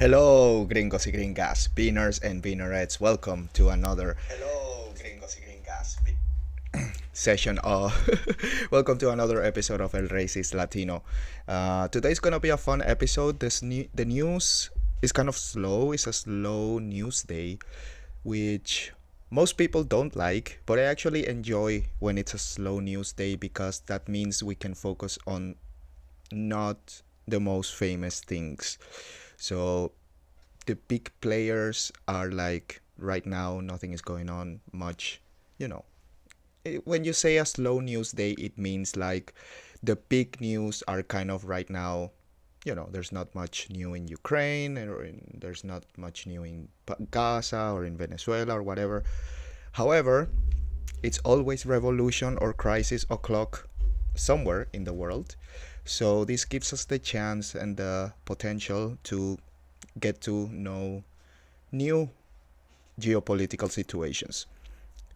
Hello, gringos y gringas, beaners and beanerettes. Welcome to another session of. Welcome to another episode of El Racist Latino. Today's gonna be a fun episode. The news is kind of slow. It's a slow news day, which most people don't like, but I actually enjoy when it's a slow news day because that means we can focus on not the most famous things. So the big players are like right now nothing is going on much, when you say a slow news day, it means like the big news are kind of right now, there's not much new in Ukraine, there's not much new in Gaza or in Venezuela or whatever. However, it's always revolution or crisis o'clock somewhere in the world. So this gives us the chance and the potential to get to know new geopolitical situations.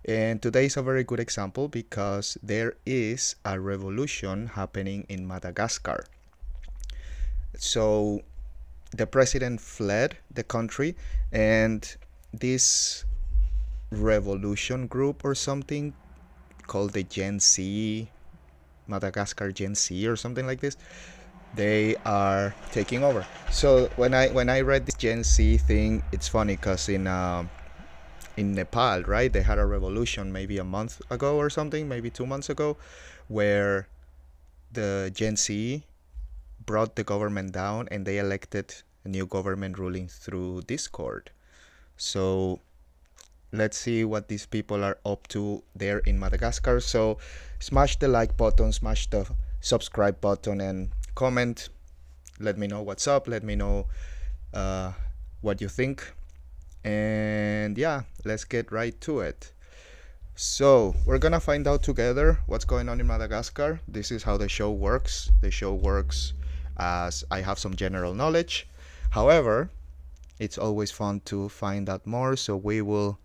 And today is a very good example because there is a revolution happening in Madagascar. So the president fled the country, and this revolution group or something called the Gen Z, Madagascar Gen Z or something like this, they are taking over. So when I read this Gen Z thing, it's funny because in Nepal, right, they had a revolution maybe a month ago or something, maybe 2 months ago, where the Gen Z brought the government down and they elected a new government ruling through Discord. So let's see what these people are up to there in Madagascar. So smash the like button, smash the subscribe button, and comment. Let me know what's up. Let me know what you think. And yeah, let's get right to it. So we're gonna find out together what's going on in Madagascar. This is how the show works. The show works as I have some general knowledge. However, it's always fun to find out more. So we will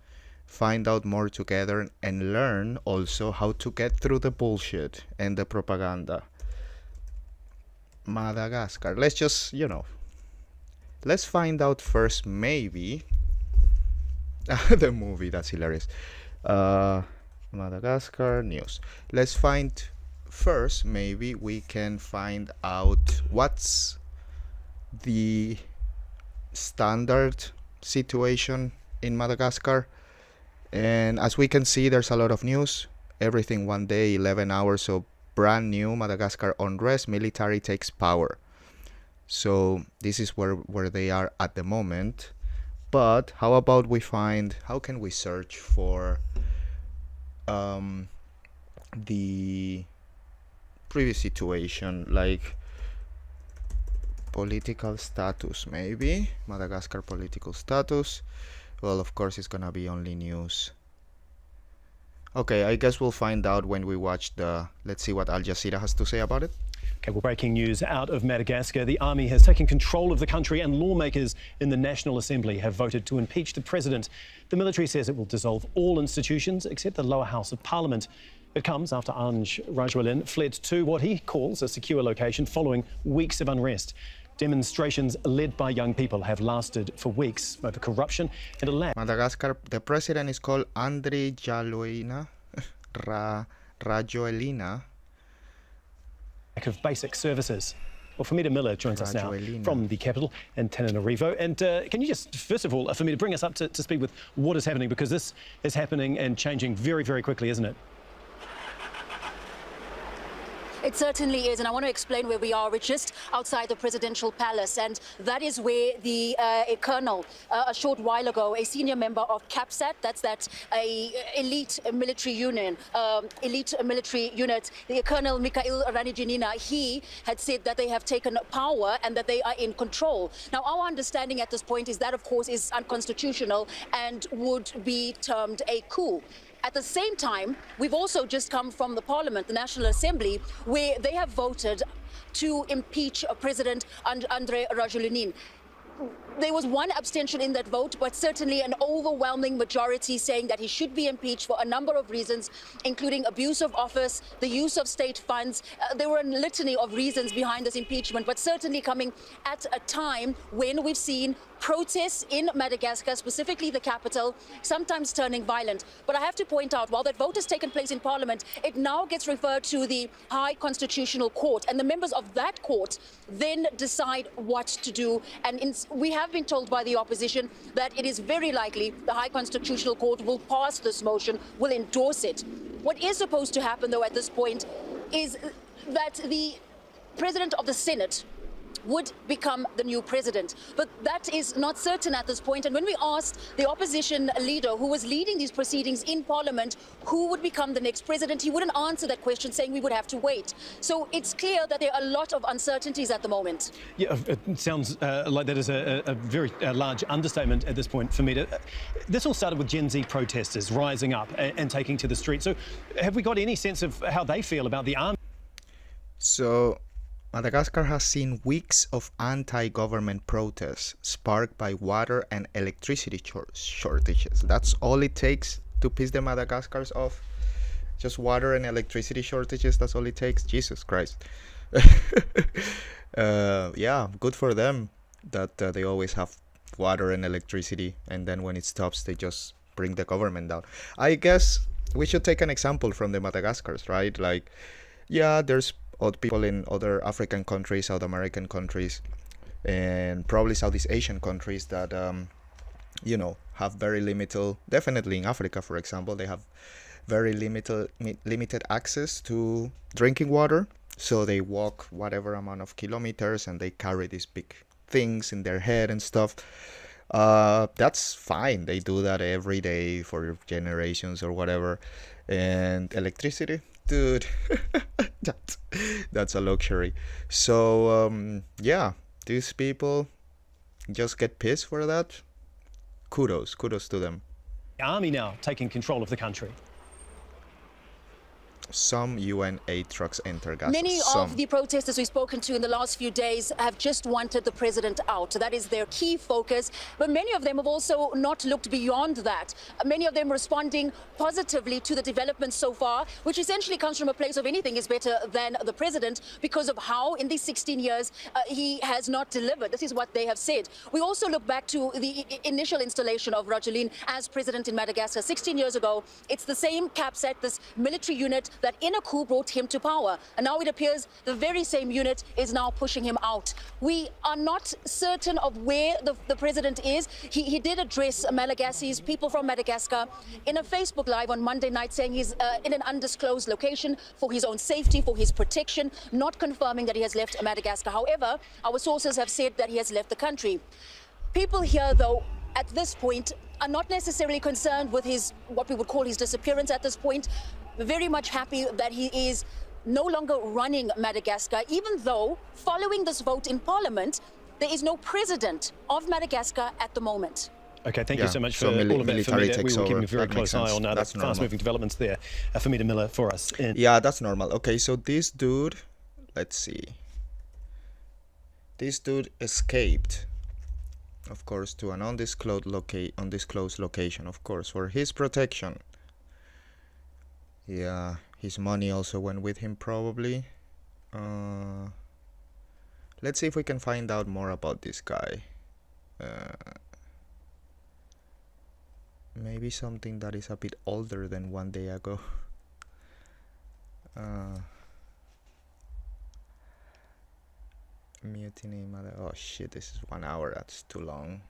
find out more together and learn also how to get through the bullshit and the propaganda. Madagascar. Let's just, let's find out first, maybe. The movie, that's hilarious. Madagascar news. Let's find first, maybe we can find out what's the standard situation in Madagascar. And as we can see, there's a lot of news. Everything one day, 11 hours of brand new Madagascar unrest. Military takes power. So this is where they are at the moment. But how about how can we search for the previous situation, like political status, maybe? Madagascar political status. Well, of course, it's gonna be only news. Okay, I guess we'll find out when we watch let's see what Al Jazeera has to say about it. Okay, well, breaking news out of Madagascar. The army has taken control of the country and lawmakers in the National Assembly have voted to impeach the president. The military says it will dissolve all institutions except the lower house of parliament. It comes after Ange Rajwalin fled to what he calls a secure location following weeks of unrest. Demonstrations led by young people have lasted for weeks over corruption and a lack. Madagascar, the president is called Andry Rajoelina. Of basic services. Well, Famida Miller joins us now from the capital in Antananarivo. And can you just, first of all, Famida, bring us up to speed with what is happening? Because this is happening and changing very, very quickly, isn't it? It certainly is, and I want to explain where we are. We're just outside the presidential palace, and that is where a colonel, a short while ago, a senior member of CAPSAT, that's elite military unit, the Colonel Mikhail Ranijanina, he had said that they have taken power and that they are in control. Now, our understanding at this point is that, of course, is unconstitutional and would be termed a coup. At the same time, we've also just come from the Parliament, the National Assembly, where they have voted to impeach President Andry Rajoelina. There was one abstention in that vote, but certainly an overwhelming majority saying that he should be impeached for a number of reasons, including abuse of office, the use of state funds. There were a litany of reasons behind this impeachment, but certainly coming at a time when we've seen protests in Madagascar, specifically the capital, sometimes turning violent. But I have to point out, while that vote has taken place in Parliament, it now gets referred to the High Constitutional Court, and the members of that court then decide what to do. And we have been told by the opposition that it is very likely the High Constitutional Court will pass this motion, will endorse it. What is supposed to happen, though, at this point is that the President of the Senate would become the new president. But that is not certain at this point. And when we asked the opposition leader who was leading these proceedings in Parliament who would become the next president, he wouldn't answer that question, saying we would have to wait. So it's clear that there are a lot of uncertainties at the moment. Yeah, it sounds like that is a very large understatement at this point for me. This all started with Gen Z protesters rising up and taking to the street. So have we got any sense of how they feel about the army? So Madagascar has seen weeks of anti-government protests sparked by water and electricity shortages. That's all it takes to piss the Madagascars off. Just water and electricity shortages, that's all it takes. Jesus Christ. Yeah, good for them that they always have water and electricity, and then when it stops, they just bring the government down. I guess we should take an example from the Madagascars, right? Like, yeah, there's old people in other African countries, South American countries, and probably Southeast Asian countries that, you know, have very limited, definitely in Africa, for example, they have very limited access to drinking water. So they walk whatever amount of kilometers and they carry these big things in their head and stuff. That's fine. They do that every day for generations or whatever. And electricity, dude, that's a luxury. So yeah, these people just get pissed for that. Kudos to them. Army now taking control of the country. Some UN aid trucks enter Gaza. Many of the protesters we've spoken to in the last few days have just wanted the president out. That is their key focus. But many of them have also not looked beyond that. Many of them responding positively to the developments so far, which essentially comes from a place of anything is better than the president because of how in these 16 years he has not delivered. This is what they have said. We also look back to the initial installation of Rajoelina as president in Madagascar 16 years ago. It's the same CAPSAT, this military unit that in a coup brought him to power. And now it appears the very same unit is now pushing him out. We are not certain of where the president is. He did address Malagasys, people from Madagascar, in a Facebook Live on Monday night, saying he's in an undisclosed location for his own safety, for his protection, not confirming that he has left Madagascar. However, our sources have said that he has left the country. People here, though, at this point, are not necessarily concerned with his, what we would call his disappearance at this point. Very much happy that he is no longer running Madagascar, even though following this vote in Parliament, there is no president of Madagascar at the moment. Okay, thank you so much for all of that, Famida. We will keep a very close eye on the fast-moving developments there. Famida Miller for us. Yeah, that's normal. Okay, so this dude, let's see. This dude escaped, of course, to an undisclosed location, of course, for his protection. Yeah, his money also went with him, probably. Let's see if we can find out more about this guy. Maybe something that is a bit older than one day ago. Mutiny, mother. Oh shit, this is 1 hour. That's too long.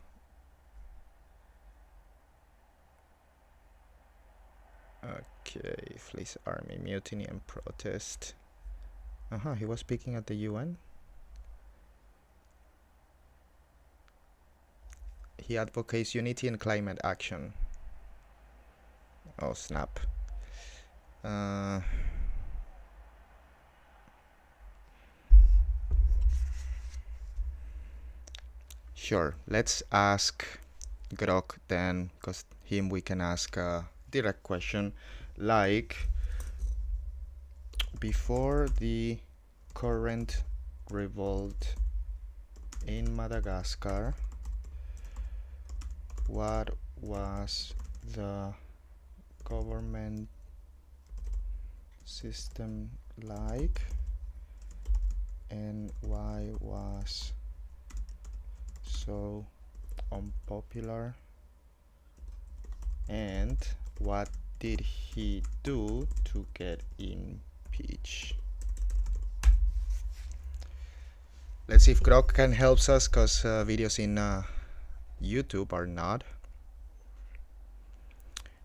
Okay, flees army, mutiny and protest. He was speaking at the UN. He advocates unity and climate action. Oh snap. Sure, let's ask Grok then, because him we can ask a direct question like, before the current revolt in Madagascar, what was the government system like, and why was so Unpopular. And what did he do to get impeached? Let's see if Grok can help us, because videos in YouTube are not.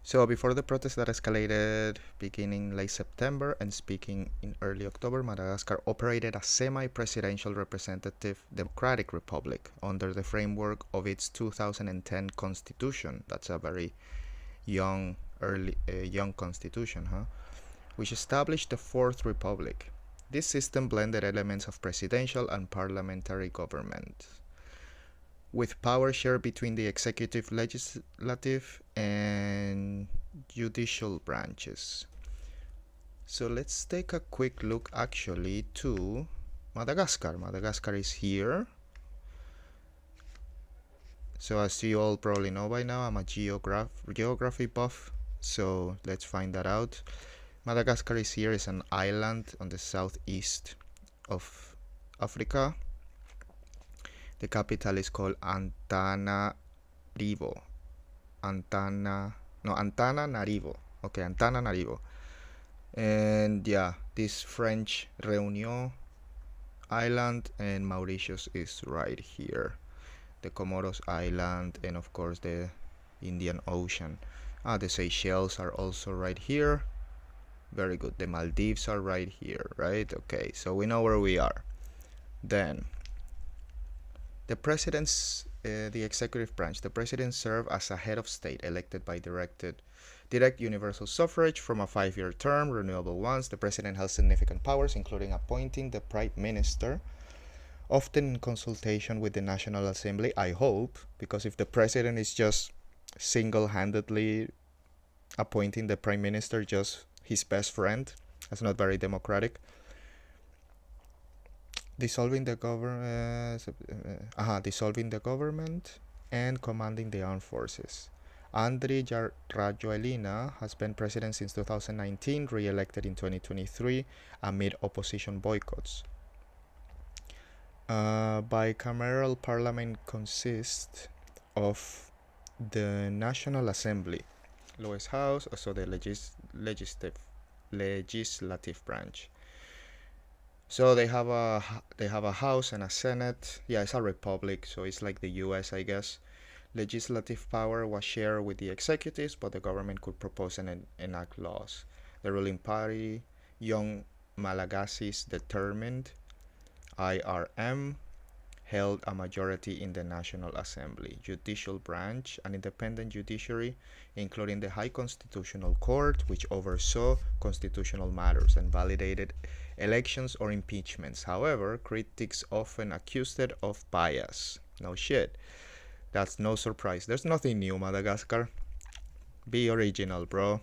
So before the protests that escalated beginning late September and speaking in early October, Madagascar operated a semi-presidential representative democratic republic under the framework of its 2010 constitution. That's a very young constitution, which established the Fourth Republic. This system blended elements of presidential and parliamentary government, with power shared between the executive, legislative, and judicial branches. So let's take a quick look actually to Madagascar. Madagascar is here. So as you all probably know by now, I'm a geography buff, so let's find that out. Madagascar is here, is an island on the southeast of Africa. The capital is called Antananarivo. Antananarivo. Okay, Antananarivo. And yeah, this French Réunion Island, and Mauritius is right here. The Comoros Island, and of course the Indian Ocean. The Seychelles are also right here. Very good. The Maldives are right here, right? Okay, so we know where we are. Then the president's the executive branch. The president serves as a head of state elected by direct universal suffrage from a 5-year term, renewable once. The president has significant powers, including appointing the prime minister, often in consultation with the National Assembly, I hope, because if the president is just single-handedly appointing the prime minister, just his best friend, that's not very democratic. Dissolving the government and commanding the armed forces. Andry Rajoelina has been president since 2019, re-elected in 2023 amid opposition boycotts. Bicameral parliament consists of the National Assembly, lowest house, also the legislative branch. So they have a house and a senate. Yeah, it's a republic, so it's like the US, I guess. Legislative power was shared with the executives, but the government could propose and enact laws. The ruling party, Young Malagasy Determined, IRM, held a majority in the National Assembly. Judicial branch, an independent judiciary, including the High Constitutional Court, which oversaw constitutional matters and validated elections or impeachments. However, critics often accused it of bias. No shit. That's no surprise. There's nothing new, Madagascar. Be original, bro.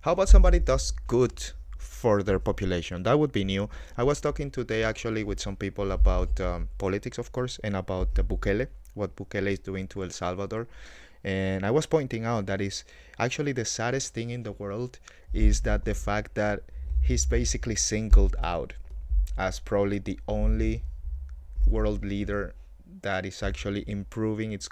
How about somebody does good for their population? That would be new. I was talking today actually with some people about politics, of course, and about Bukele, what Bukele is doing to El Salvador. And I was pointing out that is actually the saddest thing in the world is that the fact that he's basically singled out as probably the only world leader that is actually improving its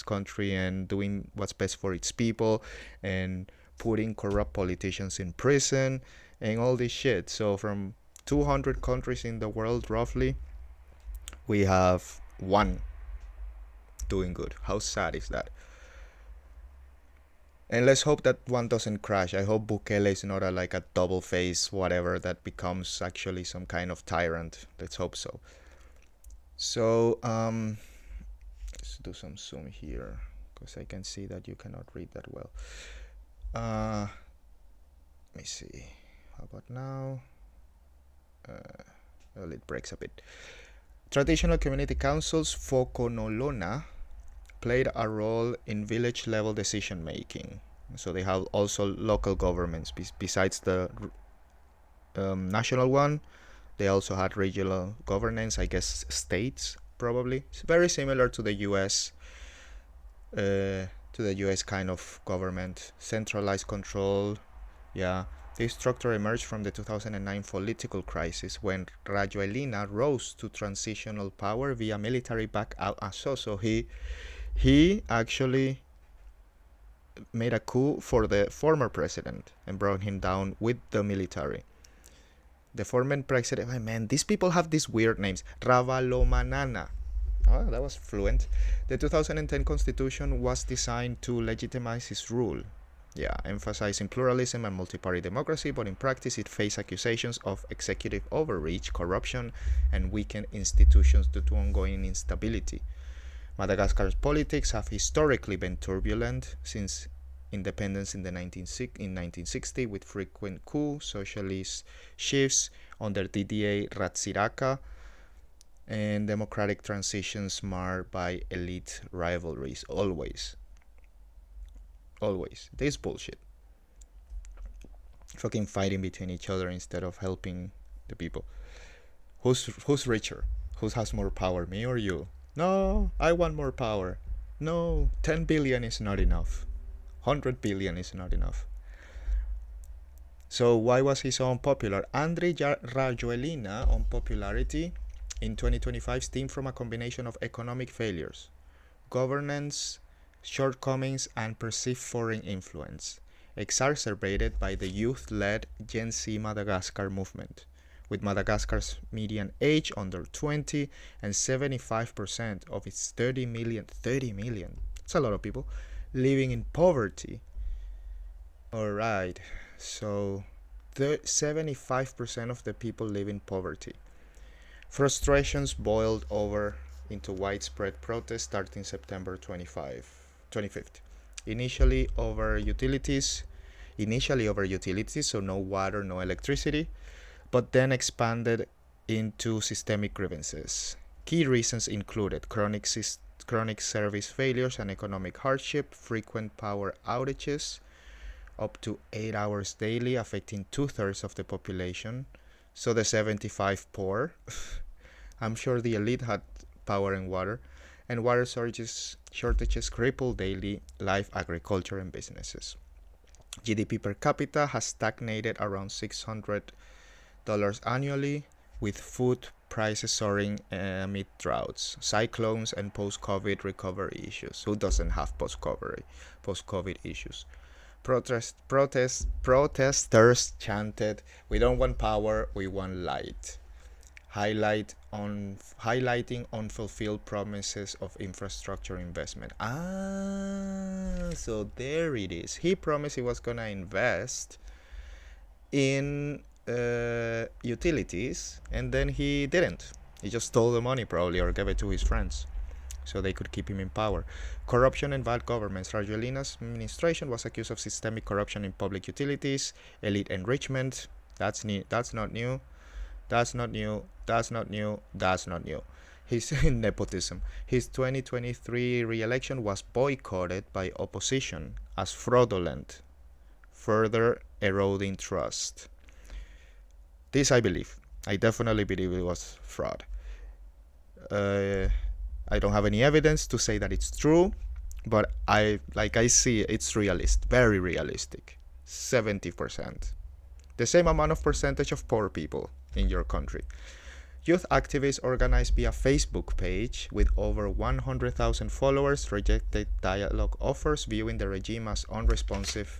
country and doing what's best for its people and putting corrupt politicians in prison and all this shit. So from 200 countries in the world, roughly, we have one doing good. How sad is that? And let's hope that one doesn't crash. I hope Bukele is not like a double face, whatever, that becomes actually some kind of tyrant. Let's hope so. So, let's do some zoom here, because I can see that you cannot read that well. Let me see. How about now? Well, it breaks a bit. Traditional community councils, Fokonolona, played a role in village-level decision-making. So they have also local governments. Besides the national one, they also had regional governance, I guess states, probably. It's very similar to the US, kind of government. Centralized control, yeah. This structure emerged from the 2009 political crisis when Rajoelina rose to transitional power via military-backed so he actually made a coup for the former president and brought him down with the military. The former president, oh man, these people have these weird names. Ravalomanana. Oh, that was fluent. The 2010 constitution was designed to legitimize his rule. Yeah, emphasizing pluralism and multi-party democracy, but in practice it faced accusations of executive overreach, corruption, and weakened institutions due to ongoing instability. Madagascar's politics have historically been turbulent since independence in 1960, with frequent coups, socialist shifts under Didier Ratsiraka, and democratic transitions marred by elite rivalries. Always. This bullshit. Fucking fighting between each other instead of helping the people. Who's richer? Who has more power, me or you? No, I want more power. No, 10 billion is not enough. 100 billion is not enough. So why was he so unpopular? Andry Rajoelina unpopularity in 2025 stemmed from a combination of economic failures, governance shortcomings, and perceived foreign influence, exacerbated by the youth-led Gen Z Madagascar movement, with Madagascar's median age under 20 and 75% of its 30 million, that's a lot of people, living in poverty. Alright, so 75% of the people live in poverty. Frustrations boiled over into widespread protests starting September 25th. Initially over utilities, so no water, no electricity, but then expanded into systemic grievances. Key reasons included chronic service failures and economic hardship, frequent power outages, up to 8 hours daily, affecting 2/3 of the population. So the 75 poor. I'm sure the elite had power and water. And water shortages cripple daily life, agriculture, and businesses. GDP per capita has stagnated around $600 annually, with food prices soaring amid droughts, cyclones, and post-COVID recovery issues. Who doesn't have post-COVID issues? Protesters chanted, "We don't want power, we want light," highlighting unfulfilled promises of infrastructure investment. So there it is. He promised he was gonna invest in utilities, and then he didn't. He just stole the money probably, or gave it to his friends so they could keep him in power. Corruption and bad governments. Rajoelina's administration was accused of systemic corruption in public utilities, elite enrichment. That's not new. His nepotism. His 2023 re-election was boycotted by opposition as fraudulent, further eroding trust. This I believe. I definitely believe it was fraud. I don't have any evidence to say that it's true, but I see it's very realistic. 70%. The same amount of percentage of poor people in your country. Youth activists organized via Facebook page with over 100,000 followers rejected dialogue offers, viewing the regime as unresponsive.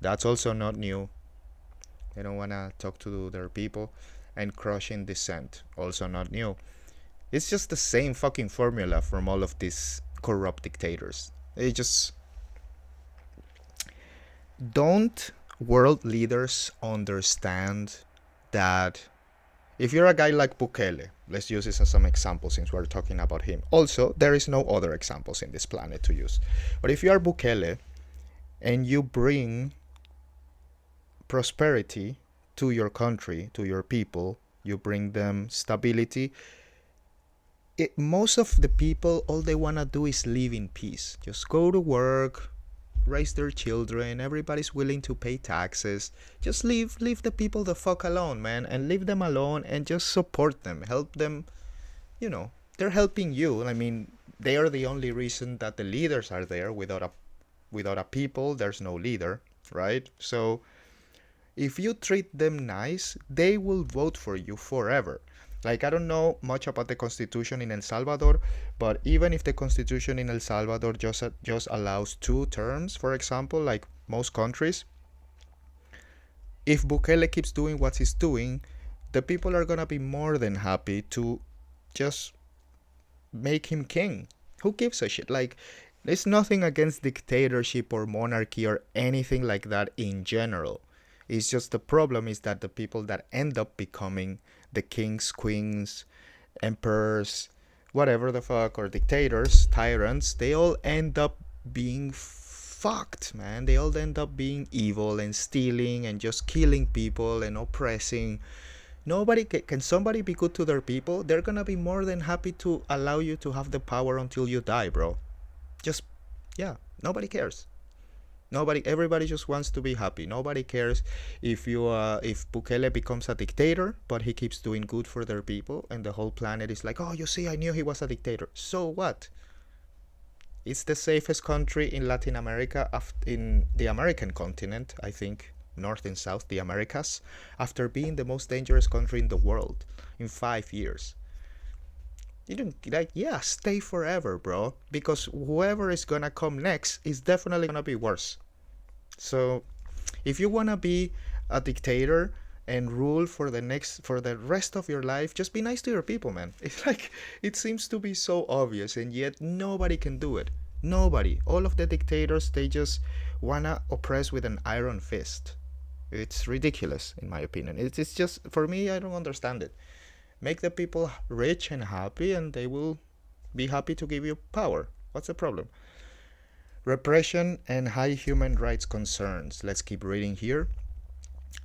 That's also not new. They don't want to talk to their people. And crushing dissent. Also not new. It's just the same fucking formula from all of these corrupt dictators. Don't world leaders understand that if you're a guy like Bukele, let's use this as some example since we're talking about him. Also, there is no other examples in this planet to use. But if you are Bukele and you bring prosperity to your country, to your people, you bring them stability, most of the people, all they want to do is live in peace. Just go to work, raise their children, everybody's willing to pay taxes. Just leave the people the fuck alone, man, and leave them alone and just support them, help them. They're helping you. I mean, they are the only reason that the leaders are there. Without a people, there's no leader, right? So if you treat them nice, they will vote for you forever. Like, I don't know much about the constitution in El Salvador, but even if the constitution in El Salvador just allows 2 terms, for example, like most countries, if Bukele keeps doing what he's doing, the people are gonna be more than happy to just make him king. Who gives a shit? Like, there's nothing against dictatorship or monarchy or anything like that in general. It's just the problem is that the people that end up becoming the kings, queens, emperors, whatever the fuck, or dictators, tyrants, they all end up being fucked, man. They all end up being evil and stealing and just killing people and oppressing. Nobody can somebody be good to their people? They're gonna be more than happy to allow you to have the power until you die, bro. Just, yeah, nobody cares. Everybody just wants to be happy. Nobody cares if Bukele becomes a dictator, but he keeps doing good for their people, and the whole planet is like, oh, you see, I knew he was a dictator. So what? It's the safest country in Latin America, in the American continent, I think, North and South, the Americas, after being the most dangerous country in the world in 5 years. You don't like, yeah, stay forever, bro, because whoever is gonna come next is definitely gonna be worse. So if you wanna be a dictator and rule for the rest of your life, just be nice to your people, man. It's like, it seems to be so obvious, and yet nobody can do it. Nobody. All of the dictators, they just wanna oppress with an iron fist. It's ridiculous, in my opinion. It's just, for me, I don't understand it. Make the people rich and happy, and they will be happy to give you power. What's the problem? Repression and high human rights concerns. Let's keep reading here.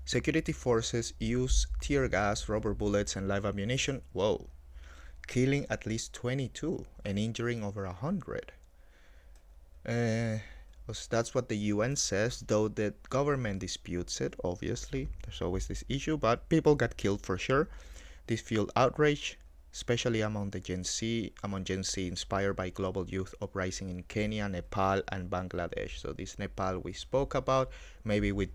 Security forces use tear gas, rubber bullets, and live ammunition. Whoa. Killing at least 22 and injuring over 100. That's what the UN says, though the government disputes it, obviously. There's always this issue, but people got killed for sure. This fueled outrage, especially among Gen Z, inspired by global youth uprising in Kenya, Nepal, and Bangladesh. So this Nepal we spoke about. Maybe we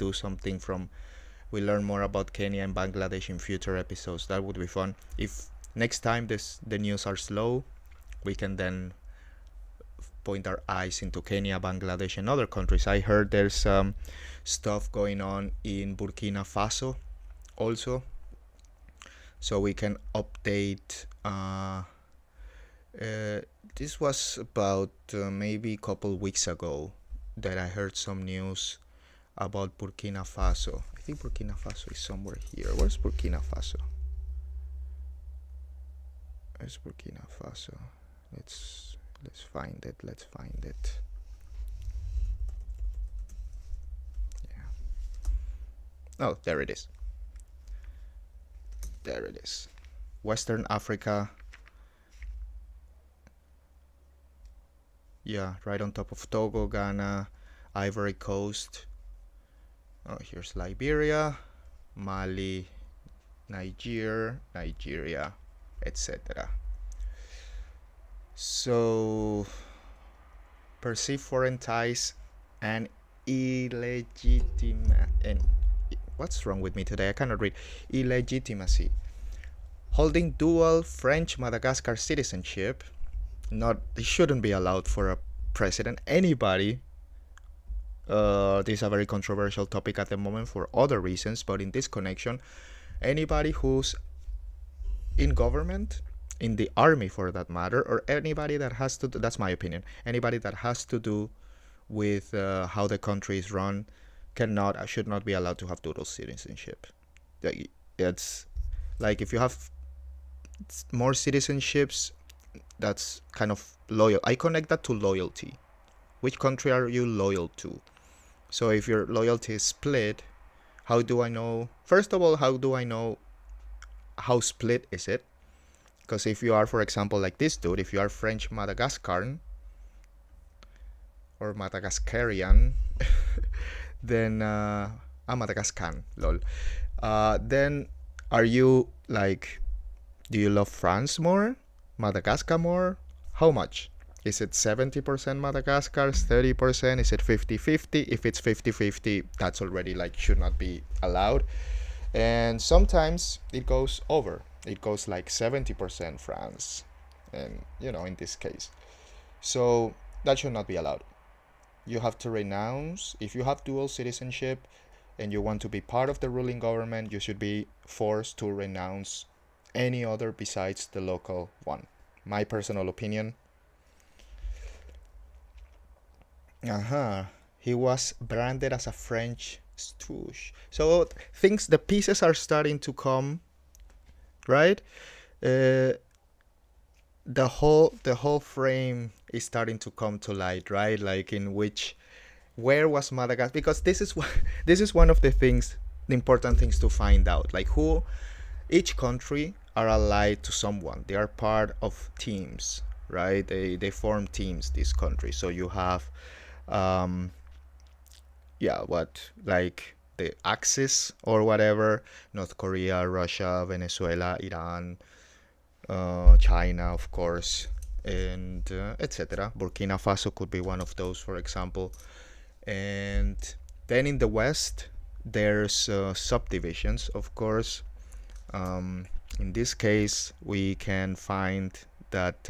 learn more about Kenya and Bangladesh in future episodes. That would be fun. If next time the news are slow, we can then point our eyes into Kenya, Bangladesh, and other countries. I heard there's stuff going on in Burkina Faso also. So we can update. This was about maybe a couple weeks ago that I heard some news about Burkina Faso. I think Burkina Faso is somewhere here. Where's Burkina Faso? Where's Burkina Faso? Let's find it. Let's find it. Yeah. Oh, there it is. There it is. Western Africa. Yeah, right on top of Togo, Ghana, Ivory Coast. Oh, here's Liberia, Mali, Nigeria, etc. So, perceive foreign ties and illegitimate. And what's wrong with me today? I cannot read. Illegitimacy. Holding dual French Madagascar citizenship. It shouldn't be allowed for a president. Anybody. This is a very controversial topic at the moment for other reasons, but in this connection, anybody who's in government, in the army for that matter, or anybody that has to do, that's my opinion, anybody that has to do with how the country is run should not be allowed to have dual citizenship. It's like if you have more citizenships, that's kind of loyal. I connect that to loyalty. Which country are you loyal to? So if your loyalty is split, how do I know? First of all, how do I know how split is it? Because if you are, for example, like this dude, if you are French Madagascan or Madagascarian, then Madagascan, lol. Then are you like, do you love France more, Madagascar more? How much? Is it 70% Madagascar, 30%? Is it 50-50? If it's 50-50, that's already like should not be allowed. And sometimes it goes over. It goes like 70% France, and in this case. So that should not be allowed. You have to renounce. If you have dual citizenship and you want to be part of the ruling government, you should be forced to renounce any other besides the local one. My personal opinion. He was branded as a French stooge. So the pieces are starting to come, right? The whole frame is starting to come to light, right? Like where was Madagascar? Because this is one of the important things to find out. Like each country are allied to someone. They are part of teams, right? They form teams. This country. So you have like the Axis or whatever, North Korea, Russia, Venezuela, Iran, China, of course, and etc. Burkina Faso could be one of those, for example. And then in the West, there's subdivisions, of course. In this case, we can find that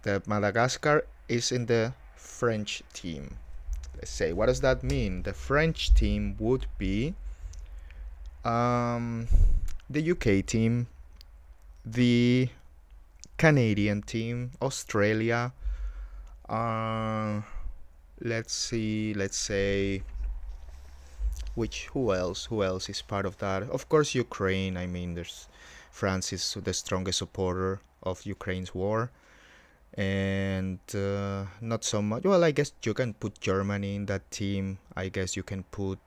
that Madagascar is in the French team. Let's say, what does that mean? The French team would be the UK team, the Canadian team, Australia. Let's say who else is part of that? Of course, Ukraine. I mean, France is the strongest supporter of Ukraine's war, and not so much. Well, I guess you can put Germany in that team. I guess you can put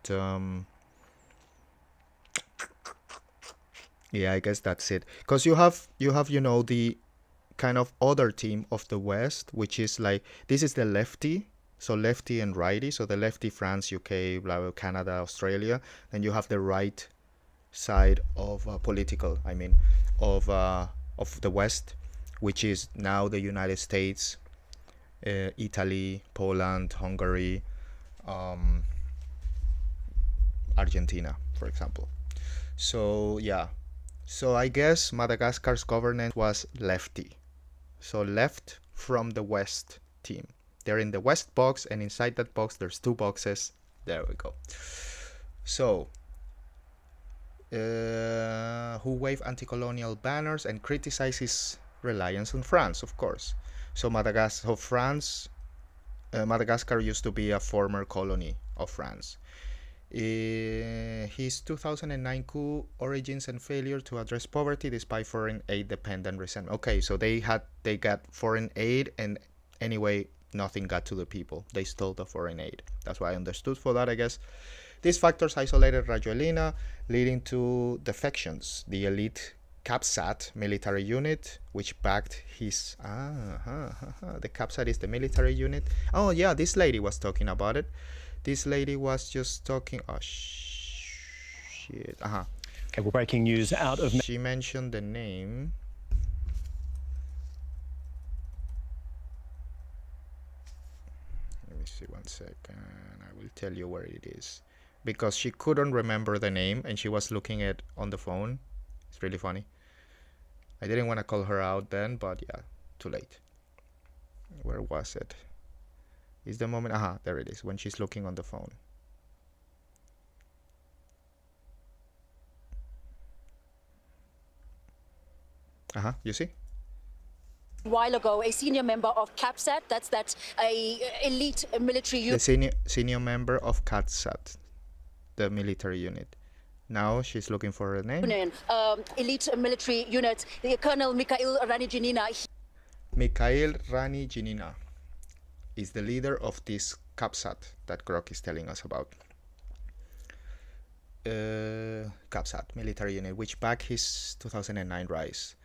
yeah, I guess that's it. Because you have the kind of other team of the West, which is like, this is the lefty, so lefty and righty. So the lefty, France, UK, blah, blah, Canada, Australia. Then you have the right side of political, I mean, of the West, which is now the United States, Italy, Poland, Hungary, Argentina, for example. So yeah, so I guess Madagascar's governance was lefty, so left from the West team. They're in the West box, and inside that box there's two boxes. There we go. So who wave anti-colonial banners and criticize his reliance on France, of course. So Madagascar used to be a former colony of France. His 2009 coup, origins and failure to address poverty despite foreign aid dependent resentment. Okay, so they got foreign aid, and anyway, nothing got to the people. They stole the foreign aid. That's what I understood for that, I guess. These factors isolated Rajoelina, leading to defections. The elite CAPSAT military unit, which backed his... The CAPSAT is the military unit. Oh, yeah, this lady was talking about it. This lady was just talking... Oh, shit. Okay, well, breaking news out of... She mentioned the name. Let me see 1 second. I will tell you where it is. Because she couldn't remember the name and she was looking at on the phone. It's really funny. I didn't want to call her out then, but yeah, too late. Where was it? Is the moment... there it is, when she's looking on the phone. You see? A while ago, a senior member of CAPSAT, that's a elite military unit. The senior member of CAPSAT, the military unit. Now she's looking for a name. Elite military unit, Colonel Mikhail Ranijanina. Mikhail Ranijanina is the leader of this CAPSAT that Grok is telling us about. CAPSAT, military unit, which backed his 2009 rise.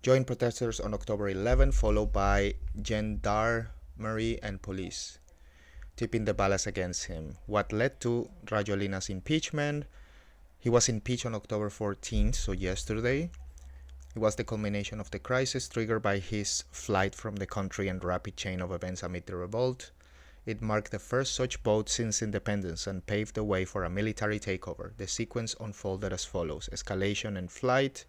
Joined protesters on October 11, followed by gendarmerie and police, tipping the balance against him. What led to Rajoelina's impeachment? He was impeached on October 14th, so yesterday. It was the culmination of the crisis triggered by his flight from the country and rapid chain of events amid the revolt. It marked the first such vote since independence and paved the way for a military takeover. The sequence unfolded as follows: escalation and flight.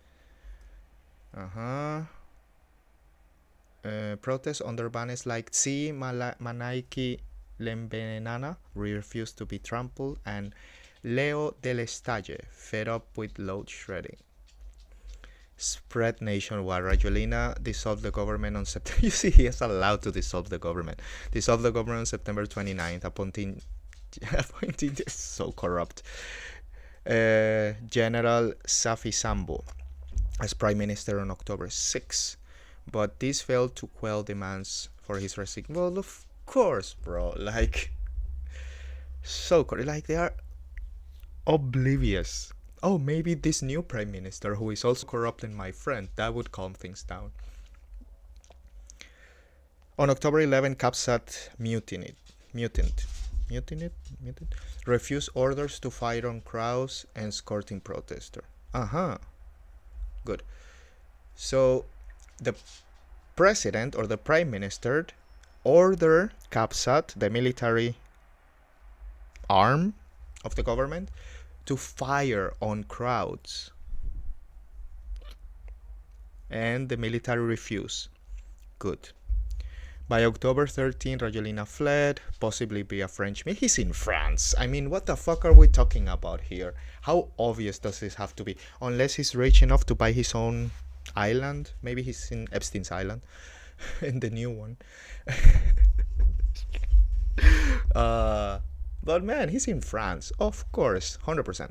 Protests under banners like Tsi Manaiki Lembenana refused to be trampled, and Leo del Estalle, fed up with load shredding, spread nationwide. Rajolina dissolved the government on September. You see, he is allowed to dissolve the government. Dissolved the government on September 29th, appointing so corrupt General Safi Sambo as prime minister on October 6th. But this failed to quell demands for his resignation. Well, of course, bro. Like, so corrupt. Like, they are oblivious. Oh, maybe this new prime minister, who is also corrupt and my friend, that would calm things down. On October 11, Capsat mutinied, refused orders to fire on crowds and escorting protesters. Good. So, the president or the prime minister ordered Capsat, the military arm of the government, to fire on crowds, and the military refused. Good. By October 13, Rajolina fled, possibly via French. He's in France. I mean, what the fuck are we talking about here? How obvious does this have to be? Unless he's rich enough to buy his own island. Maybe he's in Epstein's Island, in the new one. But man, he's in France, of course, 100%.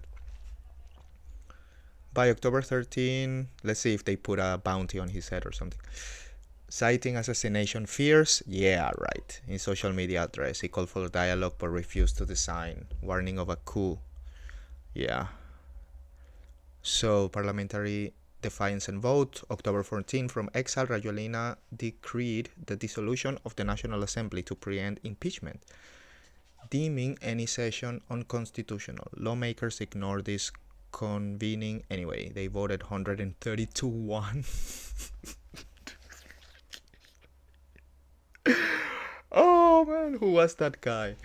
By October 13, let's see if they put a bounty on his head or something. Citing assassination fears, yeah, right. In social media address, he called for dialogue but refused to design, warning of a coup. Yeah. So, parliamentary defiance and vote. October 14, from exile, Rajolina decreed the dissolution of the National Assembly to preempt impeachment, deeming any session unconstitutional. Lawmakers ignored this convening anyway. They voted 132-1. Oh man, who was that guy?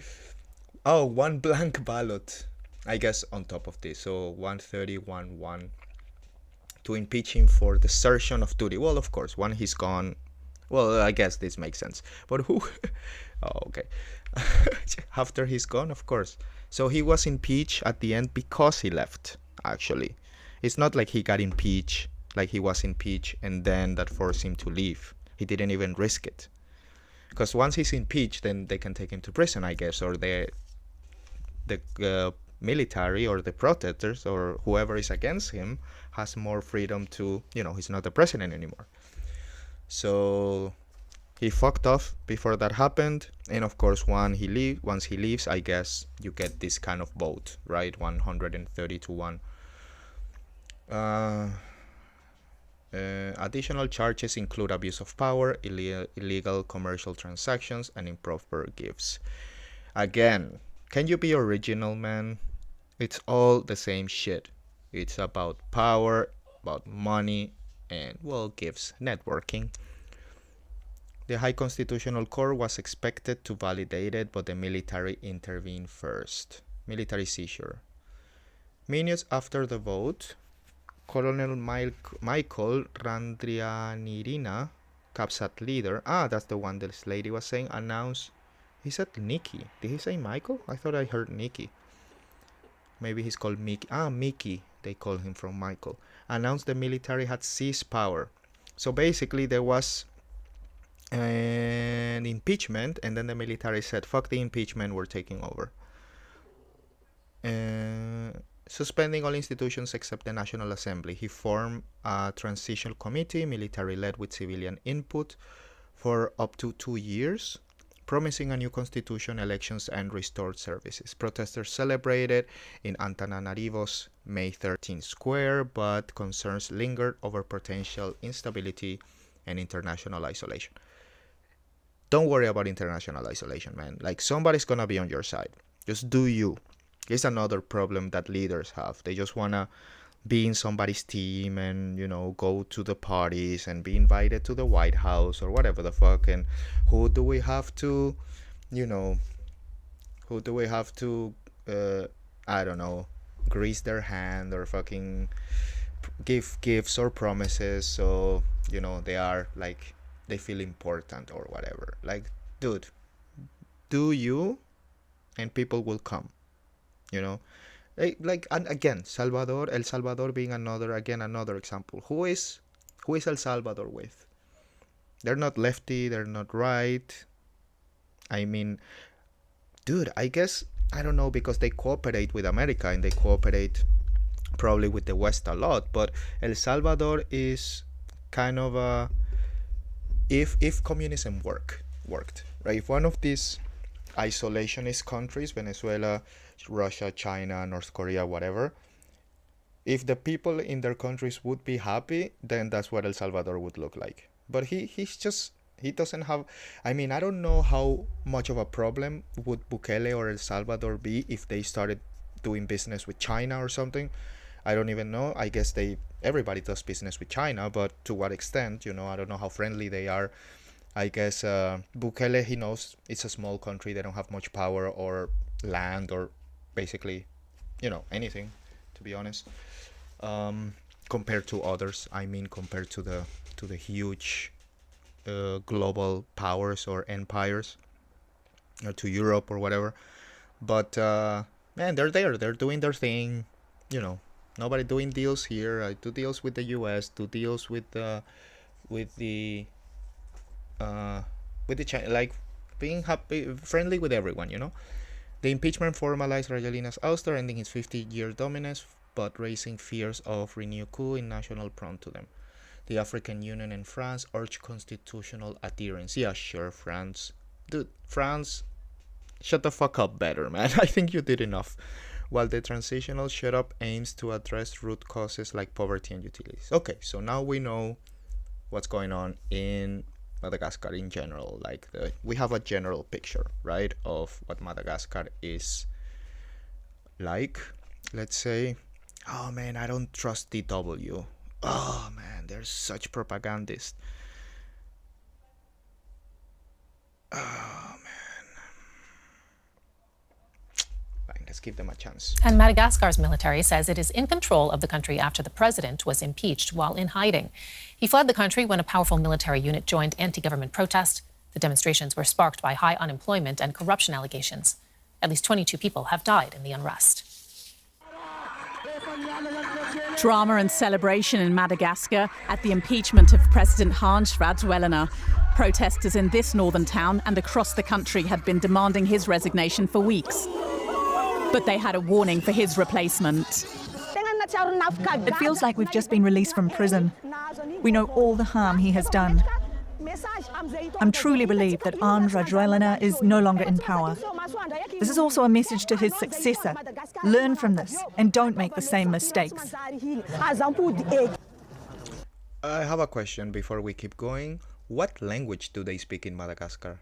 Oh, one blank ballot, I guess, on top of this. So 131-1 to impeach him for desertion of duty. Well, of course, when he's gone, well, I guess this makes sense. But who? Oh, okay. After he's gone, of course. So he was impeached at the end because he left, actually. It's not like he got impeached, like he was impeached and then that forced him to leave. He didn't even risk it. Because once he's impeached, then they can take him to prison, I guess, or the military or the protesters or whoever is against him has more freedom to, he's not the president anymore. So he fucked off before that happened, and of course once he leaves, I guess you get this kind of vote, right? 130-1. Additional charges include abuse of power, illegal commercial transactions, and improper gifts. Again, can you be original, man? It's all the same shit. It's about power, about money, and, well, gifts, networking. The High Constitutional Court was expected to validate it, but the military intervened first. Military seizure. Minutes after the vote, Colonel Michael Randrianirina, Capsat leader, that's the one this lady was saying, announced, he said Nikki. Did he say Michael? I thought I heard Nikki. Maybe he's called Mickey. Mickey, they call him from Michael. Announced the military had seized power. So basically there was an impeachment, and then the military said, fuck the impeachment, we're taking over. Suspending all institutions except the National Assembly. He formed a transitional committee, military-led with civilian input, for up to 2 years, promising a new constitution, elections, and restored services. Protesters celebrated in Antananarivo's May 13 square, but concerns lingered over potential instability and international isolation. Don't worry about international isolation, man. Like, somebody's gonna be on your side. Just do you. It's another problem that leaders have. They just wanna be in somebody's team and, you know, go to the parties and be invited to the White House or whatever the fuck. And who do we have to, you know, who do we have to, I don't know, grease their hand or fucking give gifts or promises so, you know, they are like, they feel important or whatever. Like, dude, do you, and people will come, you know. Like, and again, El Salvador being another example. Who is El Salvador with? They're not lefty, they're not right. I mean, dude, I guess, I don't know, because they cooperate with America and they cooperate probably with the West a lot, but El Salvador is kind of a, if communism worked, right? If one of these isolationist countries, Venezuela, Russia, China, North Korea, whatever, if the people in their countries would be happy, then that's what El Salvador would look like. But he doesn't have, I mean, I don't know how much of a problem would Bukele or El Salvador be if they started doing business with China or something. I don't even know. I guess everybody does business with China, but to what extent, you know, I don't know how friendly they are. I guess Bukele, he knows it's a small country. They don't have much power or land or basically, you know, anything, to be honest. Compared to others, I mean, compared to the huge global powers or empires, or to Europe or whatever. But man, they're there. They're doing their thing. You know, nobody doing deals here. I do deals with the U.S. Do deals with the China, like being happy, friendly with everyone, you know. The impeachment formalized Rajoelina's ouster, ending his 50-year dominance, but raising fears of renewed coup in national front to them. The African Union and France urge constitutional adherence. Yeah, sure, France. Dude, France, shut the fuck up better, man. I think you did enough. While the transitional shut up aims to address root causes like poverty and utilities. Okay, so now we know what's going on in Madagascar in general. Like, we have a general picture, right, of what Madagascar is like. Let's say, oh man, I don't trust DW. Oh man, they're such propagandists. Oh man. Fine, let's give them a chance. And Madagascar's military says it is in control of the country after the president was impeached while in hiding. He fled the country when a powerful military unit joined anti-government protest. The demonstrations were sparked by high unemployment and corruption allegations. At least 22 people have died in the unrest. Drama and celebration in Madagascar at the impeachment of President Hans Rajoelina. Protesters in this northern town and across the country had been demanding his resignation for weeks. But they had a warning for his replacement. It feels like we've just been released from prison. We know all the harm he has done. I'm truly relieved that Hans Rajoelina is no longer in power. This is also a message to his successor. Learn from this and don't make the same mistakes. I have a question before we keep going. What language do they speak in Madagascar?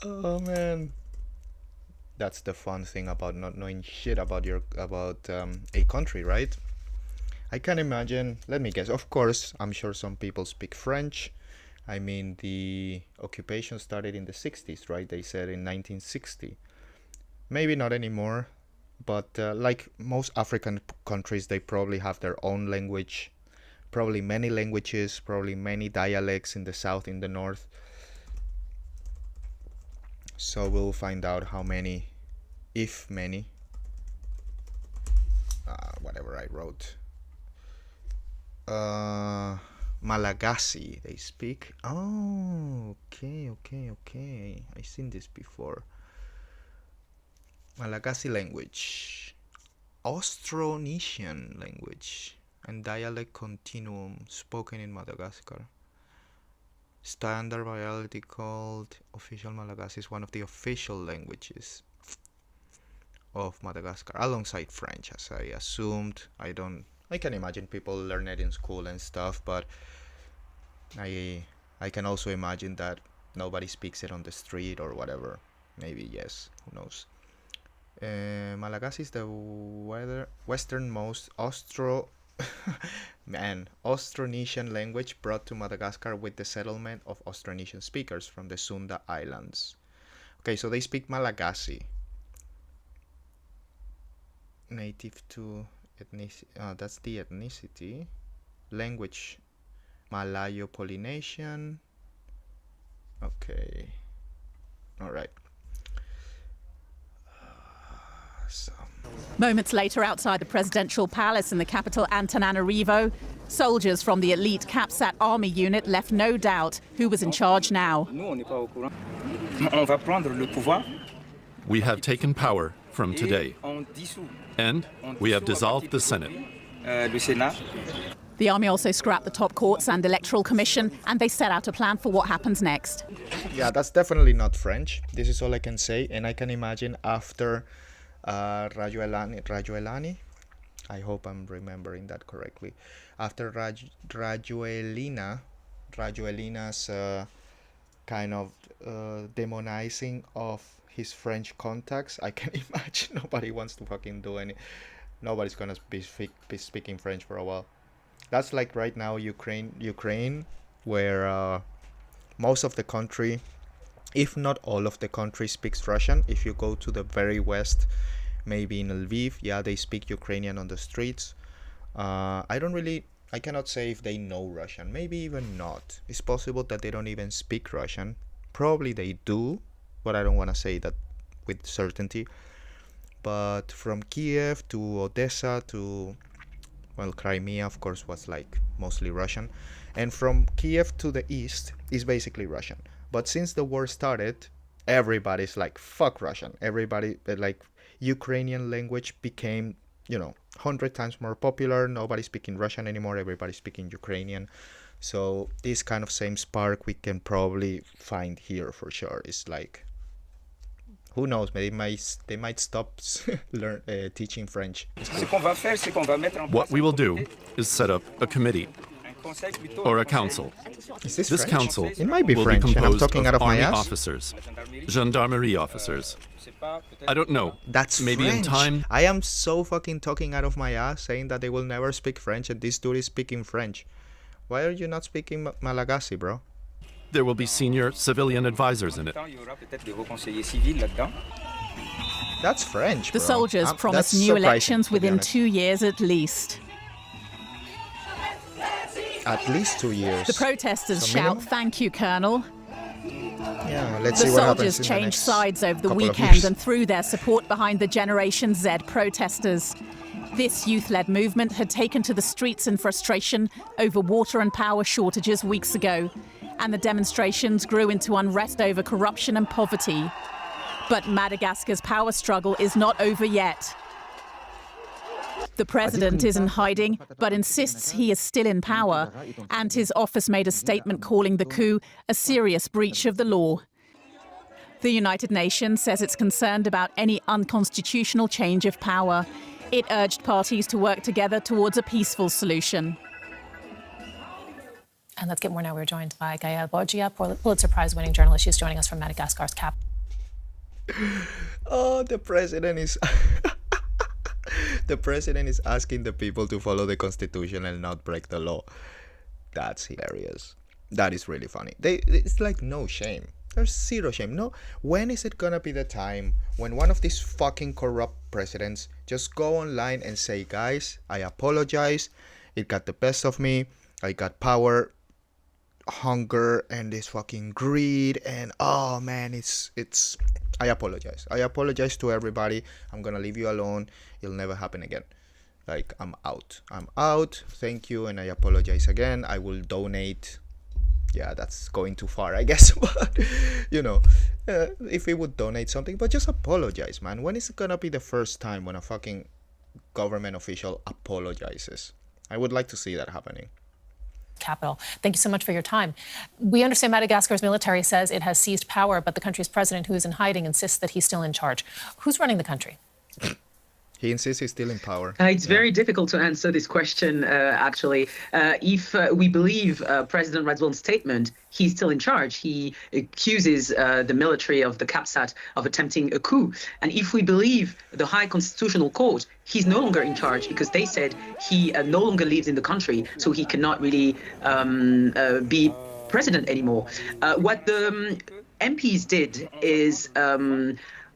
Oh man. That's the fun thing about not knowing shit about a country, right? I can imagine, let me guess, of course, I'm sure some people speak French. I mean, the occupation started in the 60s, right? They said in 1960. Maybe not anymore, but like most African countries, they probably have their own language, probably many languages, probably many dialects in the south, in the north. So we'll find out how many, if many, whatever I wrote. Malagasy they speak. Oh, okay. I've seen this before. Malagasy language, Austronesian language, and dialect continuum spoken in Madagascar. Standard variety called official Malagasy is one of the official languages of Madagascar, alongside French, as I assumed. I can imagine people learn it in school and stuff, but I can also imagine that nobody speaks it on the street or whatever. Maybe yes, who knows. Malagasy is the westernmost Austronesian language brought to Madagascar with the settlement of Austronesian speakers from the Sunda Islands. Okay, so they speak Malagasy. Native to ethnicity, that's the ethnicity. Language, Malayo-Polynesian. Okay, all right. Moments later, outside the presidential palace in the capital Antananarivo, soldiers from the elite Capsat army unit left no doubt who was in charge now. We have taken power from today, and we have dissolved the Senate. The army also scrapped the top courts and electoral commission, and they set out a plan for what happens next. Yeah, that's definitely not French. This is all I can say, and I can imagine after Rajoelani, I hope I'm remembering that correctly. After Rajoelina's kind of demonizing of his French contacts, I can imagine nobody wants to fucking do any. Nobody's gonna be speaking French for a while. That's like right now Ukraine, where most of the country, if not all of the country, speaks Russian. If you go to the very west, maybe in Lviv, yeah, they speak Ukrainian on the streets. I cannot say if they know Russian. Maybe even not. It's possible that they don't even speak Russian. Probably they do, but I don't want to say that with certainty. But from Kiev to Odessa to, well, Crimea, of course, was like mostly Russian. And from Kiev to the east is basically Russian. But since the war started, everybody's like, fuck Russian. Everybody, like, Ukrainian language became, 100 times more popular. Nobody's speaking Russian anymore. Everybody's speaking Ukrainian. So this kind of same spark we can probably find here for sure. It's like, who knows? They might stop teaching French. What we will do is set up a committee or a council. Is this French? Council it might be will French, be and I'm composed talking of out of my army ass. officers, gendarmerie officers. I don't know. That's maybe French. in time. I am so fucking talking out of my ass saying that they will never speak French, and this dude is speaking French. Why are you not speaking Malagasy, bro? There will be senior civilian advisors in it. That's French, The bro. soldiers promised That's new surprising, elections to be within honest. 2 years at least. At least 2 years. The protesters So shout, minimum? "Thank you, Colonel." Yeah, let's The see what soldiers happens in the changed next sides over the couple of weekend years. and threw their support behind the Generation Z protesters. This youth-led movement had taken to the streets in frustration over water and power shortages weeks ago, and the demonstrations grew into unrest over corruption and poverty. But Madagascar's power struggle is not over yet. The president is in hiding, but insists he is still in power, and his office made a statement calling the coup a serious breach of the law. The United Nations says it's concerned about any unconstitutional change of power. It urged parties to work together towards a peaceful solution. And let's get more now. We're joined by Gaëlle Boggia, Pulitzer Prize-winning journalist. She's joining us from Madagascar's capital. Oh, the president is... The president is asking the people to follow the constitution and not break the law. That's hilarious. That is really funny. It's like no shame. There's zero shame. No. When is it gonna be the time when one of these fucking corrupt presidents just go online and say, guys, I apologize. It got the best of me. I got power, hunger, and this fucking greed. And oh man, it's. I apologize. I apologize to everybody. I'm gonna leave you alone. It'll never happen again. Like, I'm out. Thank you, and I apologize again. I will donate. Yeah, that's going too far, I guess. But, if we would donate something, but just apologize, man. When is it gonna be the first time when a fucking government official apologizes? I would like to see that happening. Capital. Thank you so much for your time. We understand Madagascar's military says it has seized power, but the country's president, who is in hiding, insists that he's still in charge. Who's running the country? He insists he's still in power. It's very difficult to answer this question, actually. If we believe President Radziwill's statement, he's still in charge. He accuses the military of the CAPSAT of attempting a coup. And if we believe the High Constitutional Court, he's no longer in charge because they said he no longer lives in the country, so he cannot really be president anymore. What the MPs did is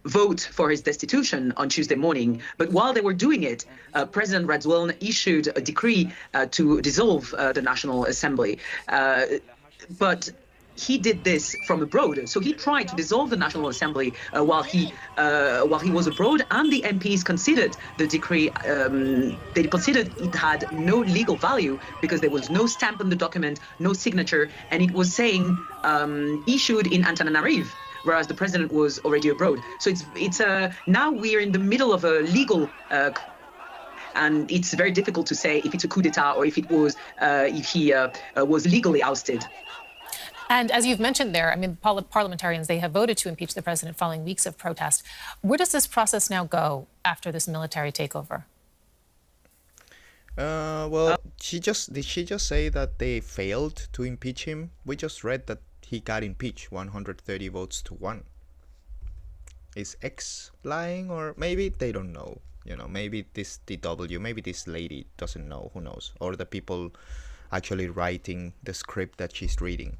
vote for his destitution on Tuesday morning. But while they were doing it, President Radziwill issued a decree to dissolve the National Assembly. But he did this from abroad. So he tried to dissolve the National Assembly while he was abroad, and the MPs considered the decree, they considered it had no legal value because there was no stamp on the document, no signature, and it was saying issued in Antananarivo, whereas the president was already abroad. So it's now we're in the middle of a legal and it's very difficult to say if it's a coup d'etat or if it was if he was legally ousted. And as you've mentioned there, I mean, parliamentarians, they have voted to impeach the president following weeks of protest. Where does this process now go after this military takeover? Well, did she just say that they failed to impeach him? We just read that he got impeached 130 votes to 1. Is X lying, or maybe they don't know? You know, maybe this DW, maybe this lady doesn't know, who knows? Or the people actually writing the script that she's reading.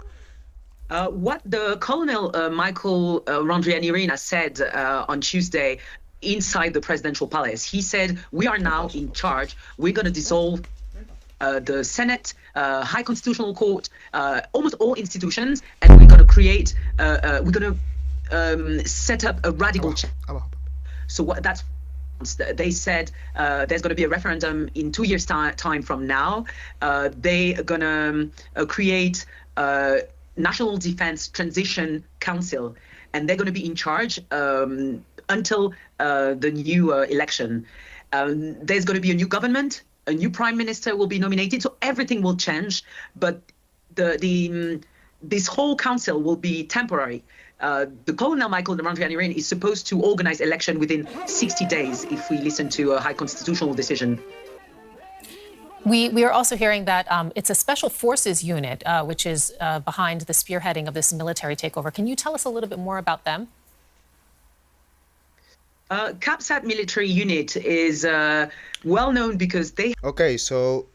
What the Colonel Michael Randrianirina said on Tuesday inside the presidential palace, he said, we are now in charge. We're going to dissolve the Senate, High Constitutional Court, almost all institutions, and we're going to create, we're going to set up a radical change. So that's, they said there's going to be a referendum in 2 years' time from now. They're going to create National Defense Transition Council, and they're going to be in charge until the new election. There's going to be a new government, a new prime minister will be nominated, so everything will change, but this whole council will be temporary. The Colonel Michael Randrianirina is supposed to organize election within 60 days if we listen to a high constitutional decision. We are also hearing that it's a special forces unit which is behind the spearheading of this military takeover. Can you tell us a little bit more about them? CAPSAT military unit is well known because they... Okay, so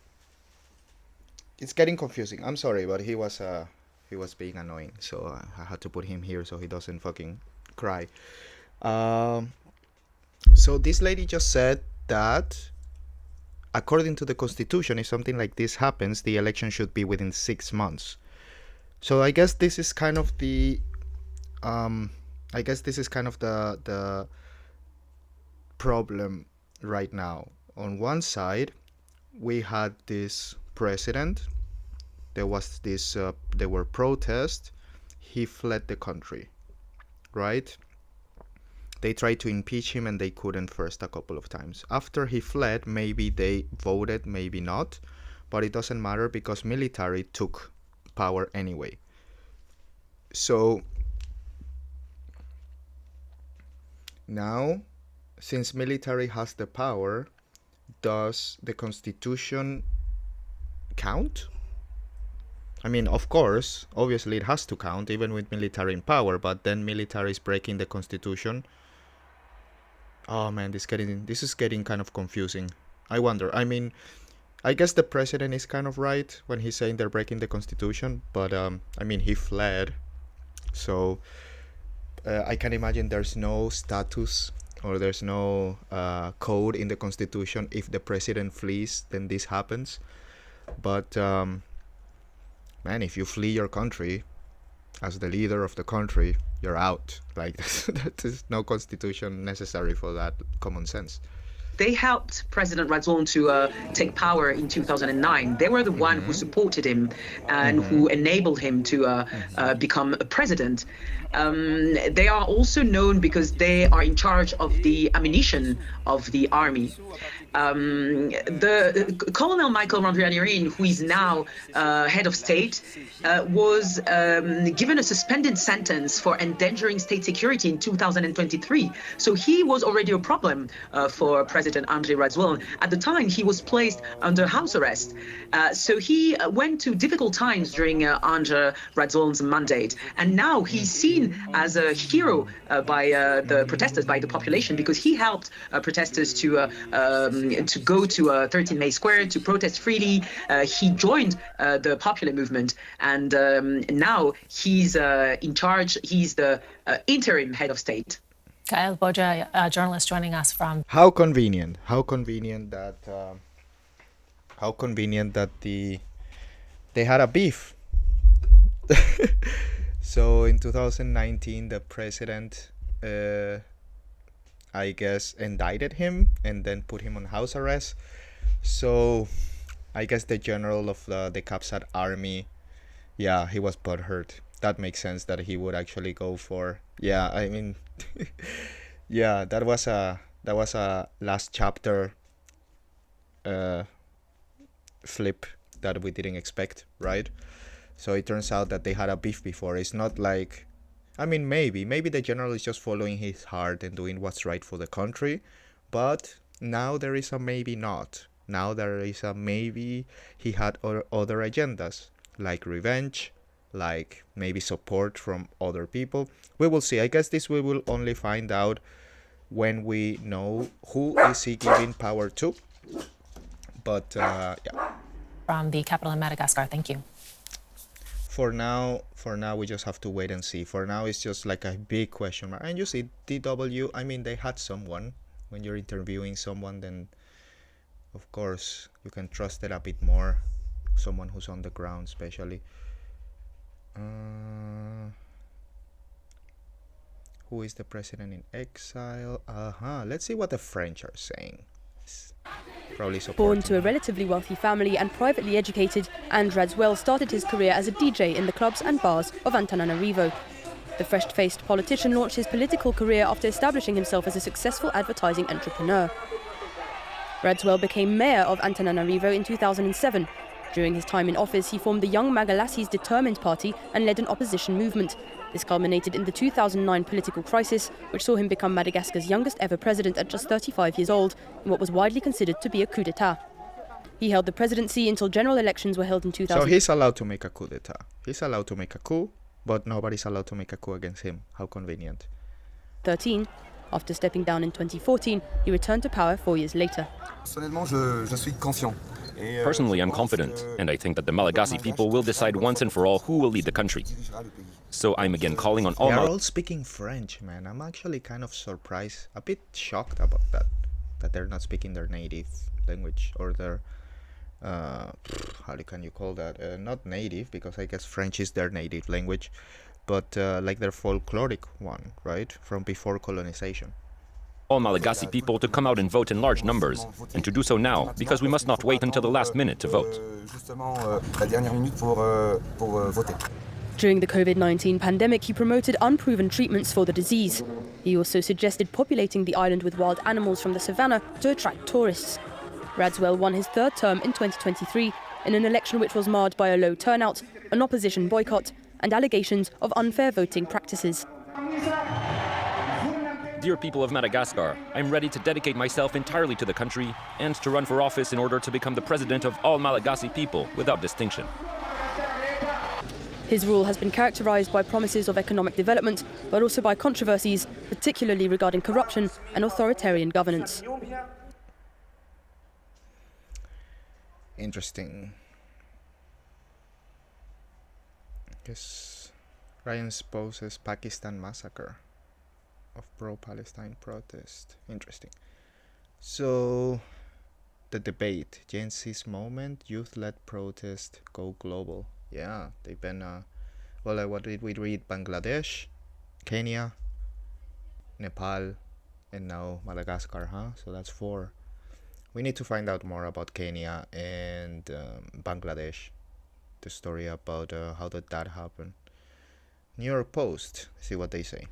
it's getting confusing. I'm sorry, but he was being annoying, so I had to put him here so he doesn't fucking cry. So this lady just said that according to the Constitution, if something like this happens, the election should be within 6 months. So I guess this is kind of the the problem right now. On one side, we had this president. There was this. There were protests. He fled the country, right? They tried to impeach him and they couldn't first a couple of times. After he fled, maybe they voted, maybe not. But it doesn't matter because military took power anyway. So now, since military has the power, does the Constitution count? I mean, of course, obviously it has to count even with military in power, but then military is breaking the Constitution. Oh man, this is getting kind of confusing. I wonder. I mean, I guess the president is kind of right when he's saying they're breaking the Constitution, but I mean, he fled. So I can imagine there's no status or there's no code in the Constitution. If the president flees, then this happens. But man, if you flee your country as the leader of the country, you're out. Like, there's no constitution necessary for that. Common sense. They helped President Radziwill to take power in 2009. They were the one who supported him and who enabled him to become a president. They are also known because they are in charge of the ammunition of the army. The Colonel Michael Randrianirina, who is now head of state, was given a suspended sentence for endangering state security in 2023. So he was already a problem for President President Andry Rajoelina. At the time, he was placed under house arrest. So he went to difficult times during Andry Rajoelina's mandate. And now he's seen as a hero by the protesters, by the population, because he helped protesters to go to 13 May Square to protest freely. He joined the popular movement, and now he's in charge. He's the interim head of state. Kyle Boja, a journalist joining us from... How convenient that they had a beef. So in 2019, the president, I guess, indicted him and then put him on house arrest. So I guess the general of the Kapsat army, yeah, he was butthurt. That makes sense that he would actually go for, yeah, I mean, yeah, that was a last chapter flip that we didn't expect, right? So it turns out that they had a beef before. It's not like, I mean, maybe the general is just following his heart and doing what's right for the country, but now there is a maybe not. Now there is a maybe he had other agendas, like revenge, like maybe support from other people. We will see. I guess this we will only find out when we know who is he giving power to. But yeah. From the capital in Madagascar, thank you. For now, we just have to wait and see. For now, it's just like a big question mark. And you see, DW, I mean, they had someone. When you're interviewing someone, then of course you can trust it a bit more. Someone who's on the ground, especially. Who is the president in exile? Let's see what the French are saying. Probably born to a relatively wealthy family and privately educated, Andry Rajoelina started his career as a DJ in the clubs and bars of Antananarivo. The fresh-faced politician launched his political career after establishing himself as a successful advertising entrepreneur. Rajoelina became mayor of Antananarivo in 2007. During his time in office, he formed the Young Malagasy's Determined Party and led an opposition movement. This culminated in the 2009 political crisis, which saw him become Madagascar's youngest ever president at just 35 years old, in what was widely considered to be a coup d'etat. He held the presidency until general elections were held in 2000. So he's allowed to make a coup d'etat. He's allowed to make a coup, but nobody's allowed to make a coup against him. How convenient. 13. After stepping down in 2014, he returned to power 4 years later. Personally, I'm confident, and I think that the Malagasy people will decide once and for all who will lead the country. So I'm again calling on all... They are all speaking French, man. I'm actually kind of surprised, a bit shocked about that they're not speaking their native language, or their, how can you call that? Not native, because I guess French is their native language, but like their folkloric one, right? From before colonization. All Malagasy people to come out and vote in large numbers, and to do so now, because we must not wait until the last minute to vote. During the COVID-19 pandemic, he promoted unproven treatments for the disease. He also suggested populating the island with wild animals from the savannah to attract tourists. Rajoelina won his third term in 2023 in an election which was marred by a low turnout, an opposition boycott, and allegations of unfair voting practices. Dear people of Madagascar, I'm ready to dedicate myself entirely to the country and to run for office in order to become the president of all Malagasy people without distinction. His rule has been characterized by promises of economic development, but also by controversies, particularly regarding corruption and authoritarian governance. Interesting. I guess Ryan exposes Pakistan massacre of pro-Palestine protest. Interesting. So, the debate, Gen Z's moment, youth-led protest, go global. Yeah, they've been, well, what did we read? Bangladesh, Kenya, Nepal, and now Madagascar, huh? So that's 4. We need to find out more about Kenya and Bangladesh. The story about how did that happen. New York Post, see what they say.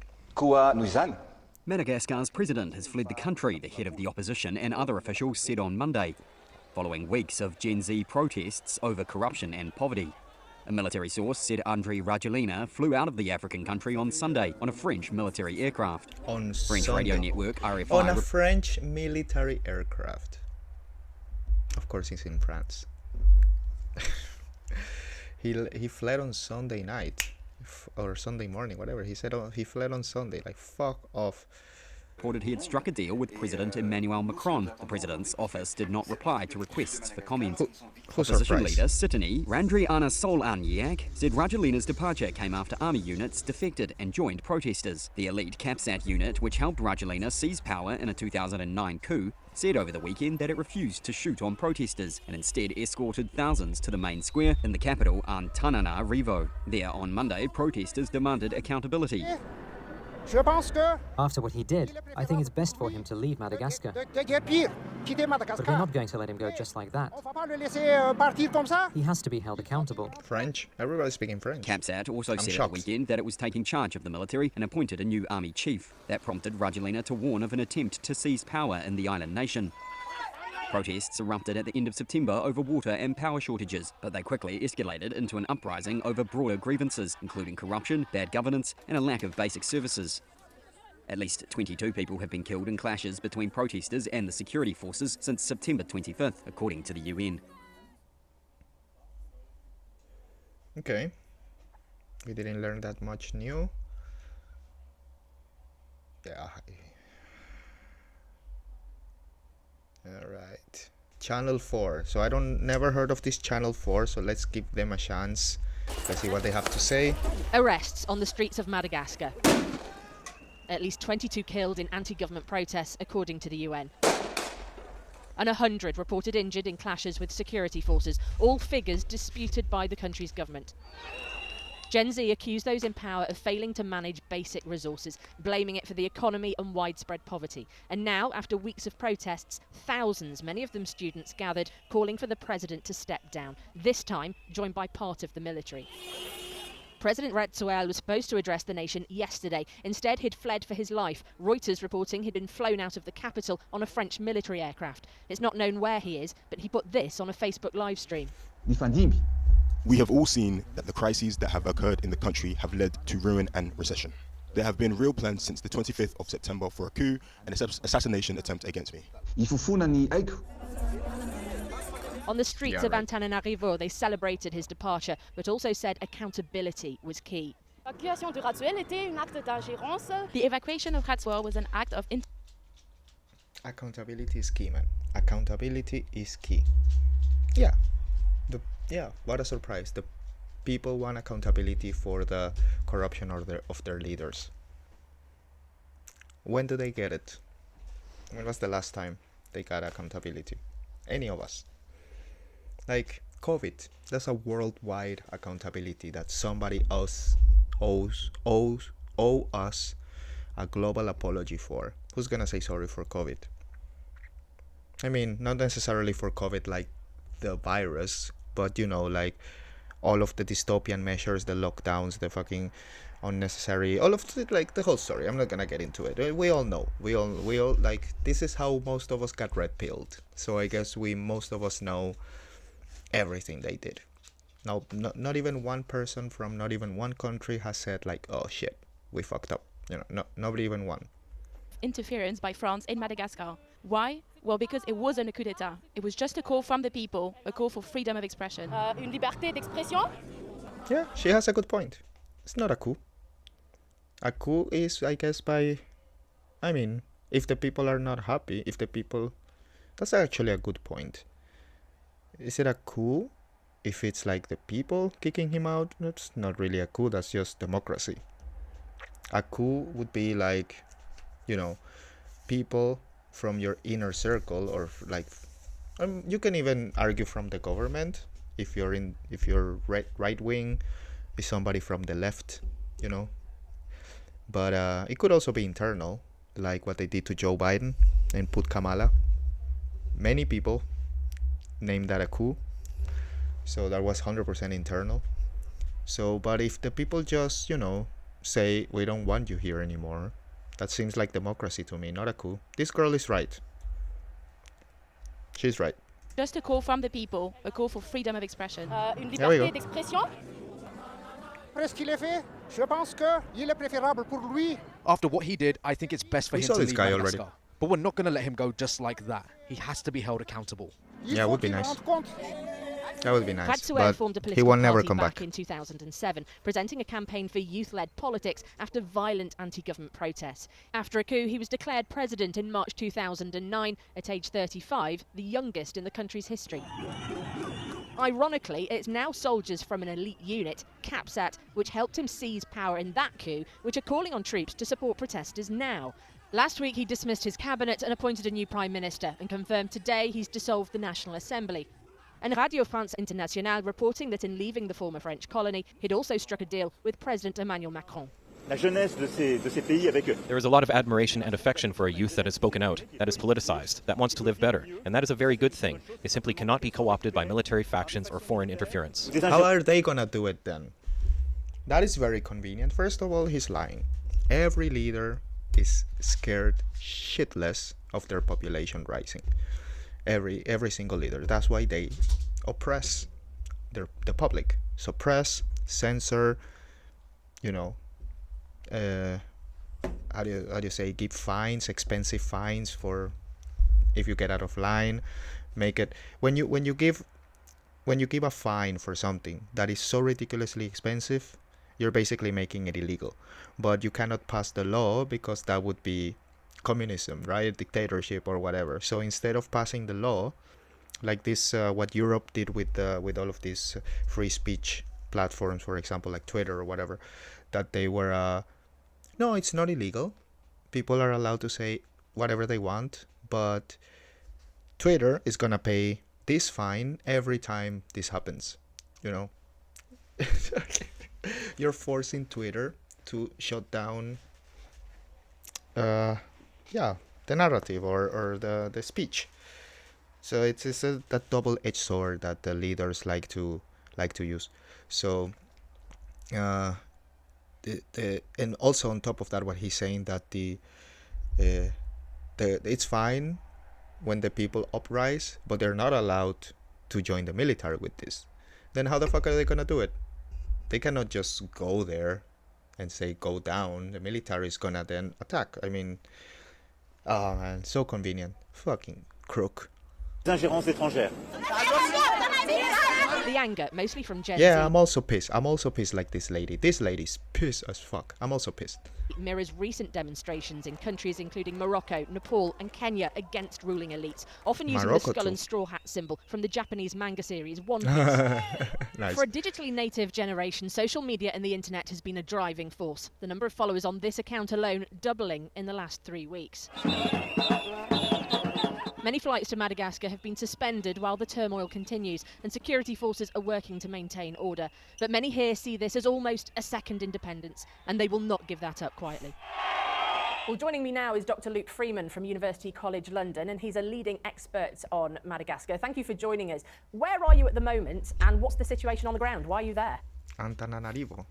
Madagascar's president has fled the country, the head of the opposition and other officials said on Monday, following weeks of Gen Z protests over corruption and poverty. A military source said Andry Rajoelina flew out of the African country on Sunday on a French military aircraft. On French Sunday. radio network RFI... On a French military aircraft. Of course, he's in France. He fled on Sunday night. Or Sunday morning, whatever. He said he fled on Sunday. Like, fuck off. Reported he had struck a deal with President Emmanuel Macron. The president's office did not reply to requests for comment. Opposition leader Sittini Randriana Solanyak said Rajoelina's departure came after army units defected and joined protesters. The elite CAPSAT unit, which helped Rajoelina seize power in a 2009 coup, said over the weekend that it refused to shoot on protesters and instead escorted thousands to the main square in the capital Antananarivo. There on Monday, protesters demanded accountability. After what he did, I think it's best for him to leave Madagascar. But we're not going to let him go just like that. He has to be held accountable. French? Everybody's speaking French. CAPSAT also said at the weekend that it was taking charge of the military and appointed a new army chief. That prompted Rajoelina to warn of an attempt to seize power in the island nation. Protests erupted at the end of September over water and power shortages, but they quickly escalated into an uprising over broader grievances, including corruption, bad governance, and a lack of basic services. At least 22 people have been killed in clashes between protesters and the security forces since September 25th, according to the UN. Okay. We didn't learn that much new. Yeah. Alright. Channel 4. So I never heard of this Channel 4, so let's give them a chance. Let's see what they have to say. Arrests on the streets of Madagascar. At least 22 killed in anti-government protests, according to the UN. And 100 reported injured in clashes with security forces, all figures disputed by the country's government. Gen Z accused those in power of failing to manage basic resources, blaming it for the economy and widespread poverty. And now, after weeks of protests, thousands, many of them students, gathered, calling for the president to step down, this time joined by part of the military. President Rajoelina was supposed to address the nation yesterday. Instead, he'd fled for his life. Reuters reporting he'd been flown out of the capital on a French military aircraft. It's not known where he is, but he put this on a Facebook live stream. We have all seen that the crises that have occurred in the country have led to ruin and recession. There have been real plans since the 25th of September for a coup and assassination attempt against me. On the streets of Antananarivo, they celebrated his departure, but also said accountability was key. The evacuation of Rajoel was an act of... Accountability is key, man. Accountability is key. Yeah. What a surprise. The people want accountability for the corruption of their leaders. When do they get it? When was the last time they got accountability? Any of us. Like COVID, that's a worldwide accountability that somebody else owes us a global apology for. Who's gonna say sorry for COVID? I mean, not necessarily for COVID like the virus, but you know, like all of the dystopian measures, the lockdowns, the fucking unnecessary, all of it, like the whole story. I'm not gonna get into it. We all know. We all like, this is how most of us got red pilled. So I guess most of us know everything they did. Now, not even one person from not even one country has said like, oh shit, we fucked up. You know, nobody even one. Interference by France in Madagascar. Why? Well, because it wasn't a coup d'etat. It was just a call from the people, a call for freedom of expression. Une liberté d'expression? Yeah, she has a good point. It's not a coup. A coup is, I guess, I mean, if the people are not happy, that's actually a good point. Is it a coup if it's like the people kicking him out? That's not really a coup, that's just democracy. A coup would be like, you know, people from your inner circle, or like you can even argue from the government if you're right wing, is somebody from the left, you know. But it could also be internal, like what they did to Joe Biden and put Kamala. Many people named that a coup, so that was 100% internal. So, but if the people just, you know, say we don't want you here anymore, that seems like democracy to me, not a coup. This girl is right. She's right. Just a call from the people, a call for freedom of expression. Une There we liberté go. d'expression? After what he did, I think it's best for We him saw to this leave guy Madagascar. already. But we're not going to let him go just like that. He has to be held accountable. Yeah, it would be nice. That would be nice. Radsuel formed a But he political will never party come back back. in 2007, presenting a campaign for youth-led politics after violent anti-government protests. After a coup, he was declared president in March 2009 at age 35, the youngest in the country's history. Ironically, it's now soldiers from an elite unit, CAPSAT, which helped him seize power in that coup, which are calling on troops to support protesters now. Last week, he dismissed his cabinet and appointed a new prime minister, and confirmed today he's dissolved the National Assembly. And Radio France Internationale reporting that in leaving the former French colony, he'd also struck a deal with President Emmanuel Macron. There is a lot of admiration and affection for a youth that has spoken out, that is politicized, that wants to live better. And that is a very good thing. They simply cannot be co-opted by military factions or foreign interference. How are they gonna do it then? That is very convenient. First of all, he's lying. Every leader is scared shitless of their population rising. Every single leader. That's why they oppress the public, suppress, censor, how do you say, give fines, expensive fines for if you get out of line. Make it when you give a fine for something that is so ridiculously expensive, you're basically making it illegal. But you cannot pass the law because that would be communism, right? Dictatorship or whatever. So instead of passing the law, like this, what Europe did with all of these free speech platforms, for example, like Twitter or whatever, that they were, no, it's not illegal. People are allowed to say whatever they want, but Twitter is gonna pay this fine every time this happens. You're forcing Twitter to shut down the narrative or the speech. So it's that double-edged sword that the leaders like to use. So and also on top of that, what he's saying that it's fine when the people uprise, but they're not allowed to join the military with this. Then how the fuck are they gonna do it? They cannot just go there and say go down. The military is gonna then attack. I mean, oh man, so convenient. Fucking crook. The anger, mostly from Gen Z. Yeah, I'm also pissed. I'm also pissed like this lady. This lady's pissed as fuck. I'm also pissed. Mirrors recent demonstrations in countries including Morocco, Nepal and Kenya against ruling elites, often using Morocco the skull too. and straw hat symbol from the Japanese manga series One Piece. Nice. For a digitally native generation, social media and the internet has been a driving force. The number of followers on this account alone doubling in the last 3 weeks. Many flights to Madagascar have been suspended while the turmoil continues, and security forces are working to maintain order. But many here see this as almost a second independence, and they will not give that up quietly. Well, joining me now is Dr. Luke Freeman from University College London, and he's a leading expert on Madagascar. Thank you for joining us. Where are you at the moment, and what's the situation on the ground? Why are you there? Antananarivo.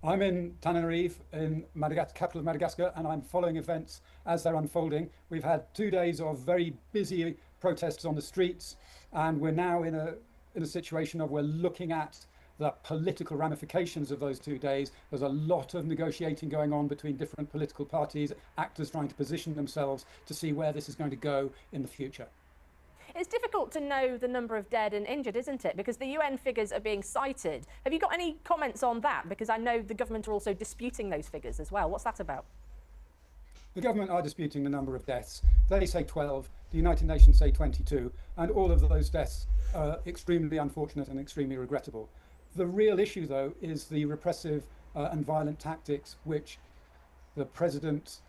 I'm in Tananarive, in Madagascar, capital of Madagascar, and I'm following events as they're unfolding. We've had 2 days of very busy protests on the streets, and we're now in a situation of we're looking at the political ramifications of those 2 days. There's a lot of negotiating going on between different political parties, actors trying to position themselves to see where this is going to go in the future. It's difficult to know the number of dead and injured, isn't it? Because the UN figures are being cited. Have you got any comments on that? Because I know the government are also disputing those figures as well. What's that about? The government are disputing the number of deaths. They say 12, the United Nations say 22, and all of those deaths are extremely unfortunate and extremely regrettable. The real issue, though, is the repressive and violent tactics which the president,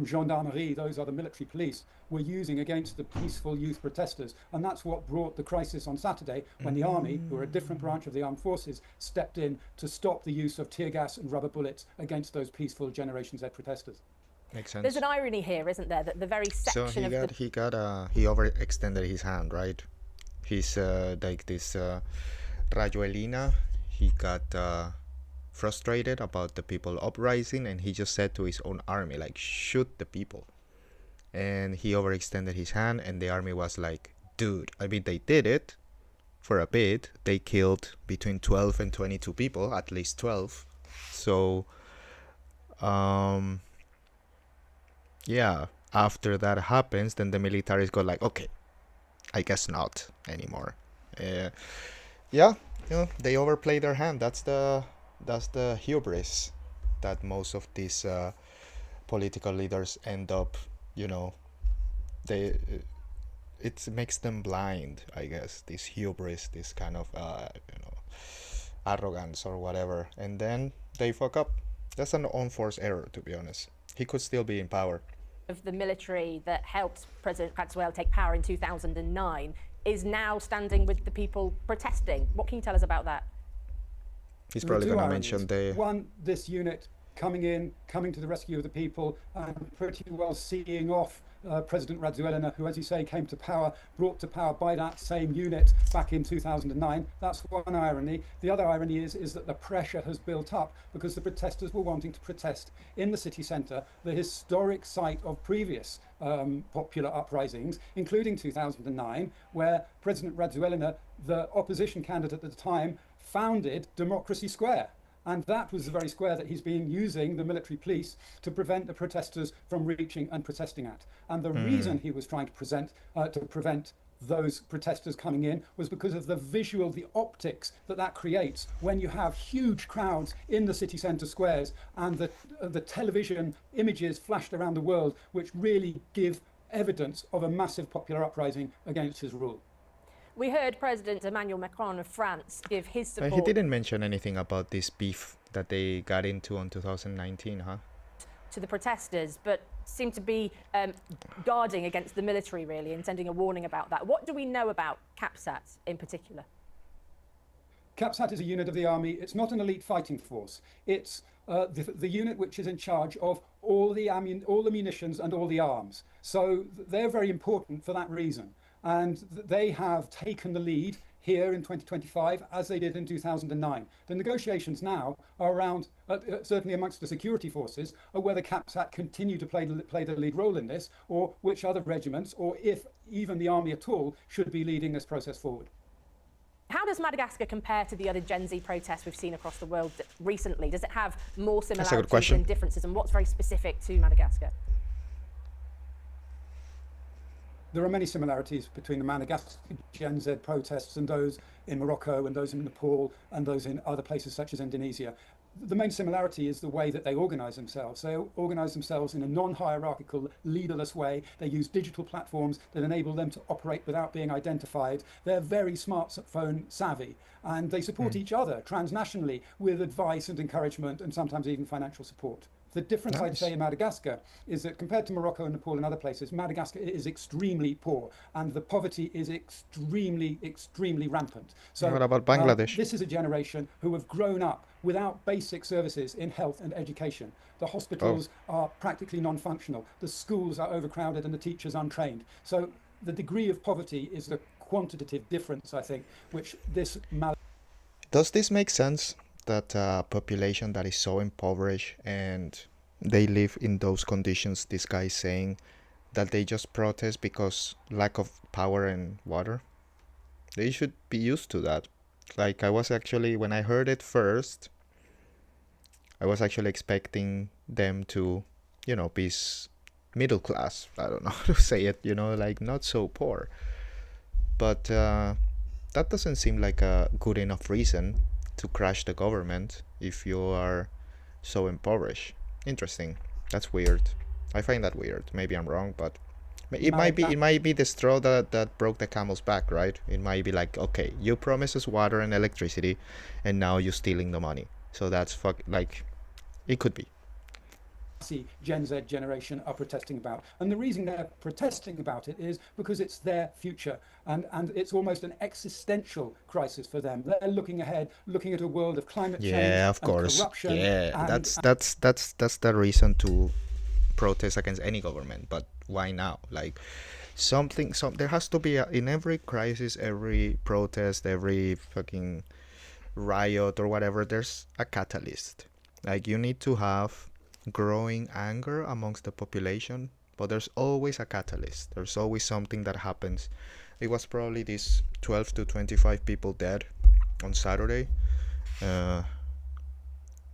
gendarmerie, those are the military police, were using against the peaceful youth protesters. And that's what brought the crisis on Saturday, when the army, who are a different branch of the armed forces, stepped in to stop the use of tear gas and rubber bullets against those peaceful Generation Z protesters. Makes sense. There's an irony here, isn't there, that the very section So he of he overextended his hand, right? He's like this Rajuelina. He got frustrated about the people uprising, and he just said to his own army, like, shoot the people. And he overextended his hand, and the army was like, dude, I mean, they did it, for a bit. They killed between 12 and 22 people, at least 12. So, yeah, after that happens, then the militaries go like, okay, I guess not anymore. Yeah, they overplay their hand. That's the hubris that most of these political leaders end up, they it makes them blind, I guess, this hubris, this kind of arrogance or whatever, and then they fuck up. That's an unforced error, to be honest. He could still be in power. Of the military that helped President Rajoelina take power in 2009 is now standing with the people protesting. What can you tell us about that? He's probably going to mention the... One, this unit coming to the rescue of the people and pretty well seeing off President Rajoelina, who, as you say, came to power, brought to power by that same unit back in 2009. That's one irony. The other irony is that the pressure has built up because the protesters were wanting to protest in the city centre, the historic site of previous popular uprisings, including 2009, where President Rajoelina, the opposition candidate at the time, founded Democracy Square. And that was the very square that he's been using the military police to prevent the protesters from reaching and protesting at. And the reason he was trying to prevent those protesters coming in was because of the visual, the optics that creates when you have huge crowds in the city centre squares and the television images flashed around the world, which really give evidence of a massive popular uprising against his rule. We heard President Emmanuel Macron of France give his support... He didn't mention anything about this beef that they got into in 2019, huh? ...to the protesters, but seemed to be guarding against the military, really, and sending a warning about that. What do we know about CAPSAT in particular? CAPSAT is a unit of the army. It's not an elite fighting force. It's the unit which is in charge of all the munitions and all the arms. So they're very important for that reason. And they have taken the lead here in 2025, as they did in 2009. The negotiations now are around, certainly amongst the security forces, are whether CAPSAT continue to play the lead role in this, or which other regiments, or if even the army at all, should be leading this process forward. How does Madagascar compare to the other Gen Z protests we've seen across the world recently? Does it have more similarities and differences, and what's very specific to Madagascar? There are many similarities between the Madagascar Gen Z protests and those in Morocco and those in Nepal and those in other places such as Indonesia. The main similarity is the way that they organize themselves. They organize themselves in a non-hierarchical, leaderless way. They use digital platforms that enable them to operate without being identified. They're very smartphone savvy, and they support each other transnationally with advice and encouragement and sometimes even financial support. The difference, I'd say, in Madagascar is that compared to Morocco and Nepal and other places, Madagascar is extremely poor and the poverty is extremely, extremely rampant. So what about Bangladesh? This is a generation who have grown up without basic services in health and education. The hospitals are practically non-functional. The schools are overcrowded and the teachers untrained. So the degree of poverty is the quantitative difference, I think, which this... Does this make sense? That population that is so impoverished and they live in those conditions, this guy is saying that they just protest because lack of power and water? They should be used to that. Like, I was actually, when I heard it first, I was actually expecting them to, be middle class. I don't know how to say it, like not so poor. But that doesn't seem like a good enough reason to crash the government if you are so impoverished. Interesting. That's weird. I find that weird. Maybe I'm wrong, but it might be the straw that broke the camel's back, right? It might be like, okay, you promised us water and electricity, and now you're stealing the money. So that's it could be. Gen Z generation are protesting about, and the reason they're protesting about it is because it's their future, and it's almost an existential crisis for them. They're looking ahead, looking at a world of climate change, of course, and corruption. Yeah, that's the reason to protest against any government. But why now? Like there has to be in every crisis, every protest, every fucking riot or whatever. There's a catalyst. Like you need to have growing anger amongst the population, but there's always a catalyst. There's always something that happens It was probably these 12 to 25 people dead on Saturday.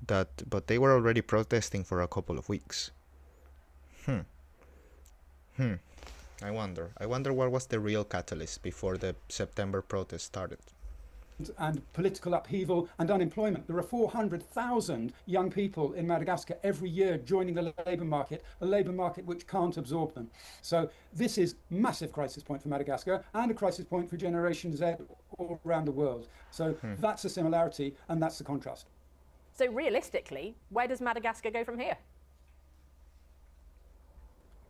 But they were already protesting for a couple of weeks. I wonder what was the real catalyst before the September protest started. And political upheaval and unemployment. There are 400,000 young people in Madagascar every year joining the labour market, a labour market which can't absorb them. So this is massive crisis point for Madagascar and a crisis point for Generation Z all around the world. So that's a similarity and that's the contrast. So realistically, where does Madagascar go from here?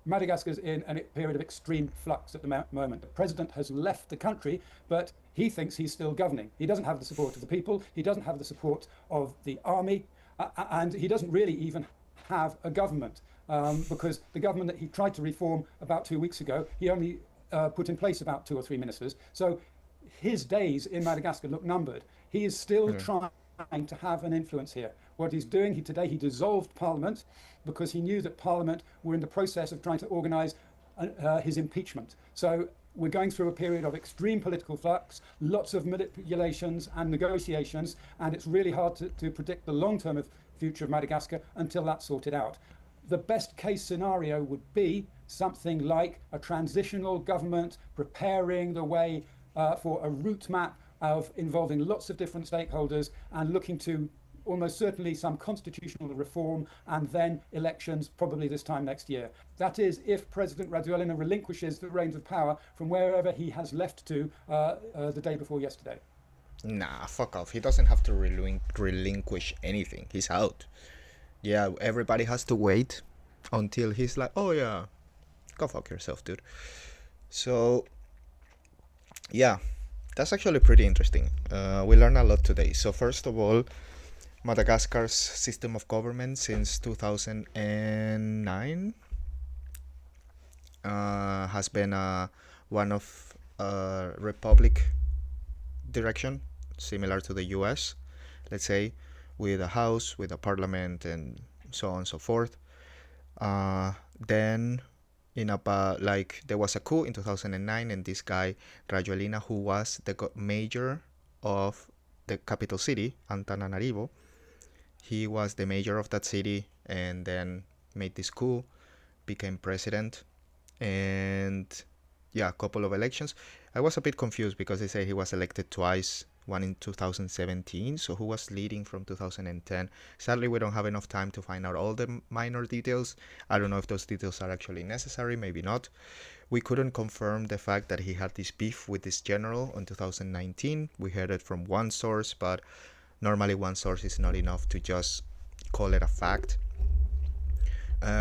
Madagascar's in a period of extreme flux at the moment. The president has left the country, but he thinks he's still governing. He doesn't have the support of the people, he doesn't have the support of the army, and he doesn't really even have a government, because the government that he tried to reform about 2 weeks ago, he only put in place about 2 or 3 ministers. So his days in Madagascar look numbered. He is still trying to have an influence here. What he's doing today, he dissolved Parliament because he knew that Parliament were in the process of trying to organise his impeachment. So we're going through a period of extreme political flux, lots of manipulations and negotiations, and it's really hard to predict the long-term future of Madagascar until that's sorted out. The best case scenario would be something like a transitional government preparing the way for a route map of involving lots of different stakeholders and looking to almost certainly some constitutional reform and then elections probably this time next year. That is, if President Rajoelina relinquishes the reins of power from wherever he has left to the day before yesterday. Nah, fuck off. He doesn't have to relinquish anything. He's out. Yeah, everybody has to wait until he's like, oh yeah, go fuck yourself, dude. So, yeah, that's actually pretty interesting. We learned a lot today. So first of all, Madagascar's system of government since 2009 has been one of republic direction, similar to the US, let's say, with a house, with a parliament, and so on and so forth. Then in about there was a coup in 2009, and this guy Rajoelina, who was the mayor of the capital city, Antananarivo, he was the mayor of that city and then made this coup, became president, and yeah, a couple of elections. I was a bit confused because they say he was elected twice, one in 2017, so who was leading from 2010. Sadly, we don't have enough time to find out all the minor details. I don't know if those details are actually necessary, maybe not. We couldn't confirm the fact that he had this beef with this general in 2019. We heard it from one source, but normally one source is not enough to just call it a fact.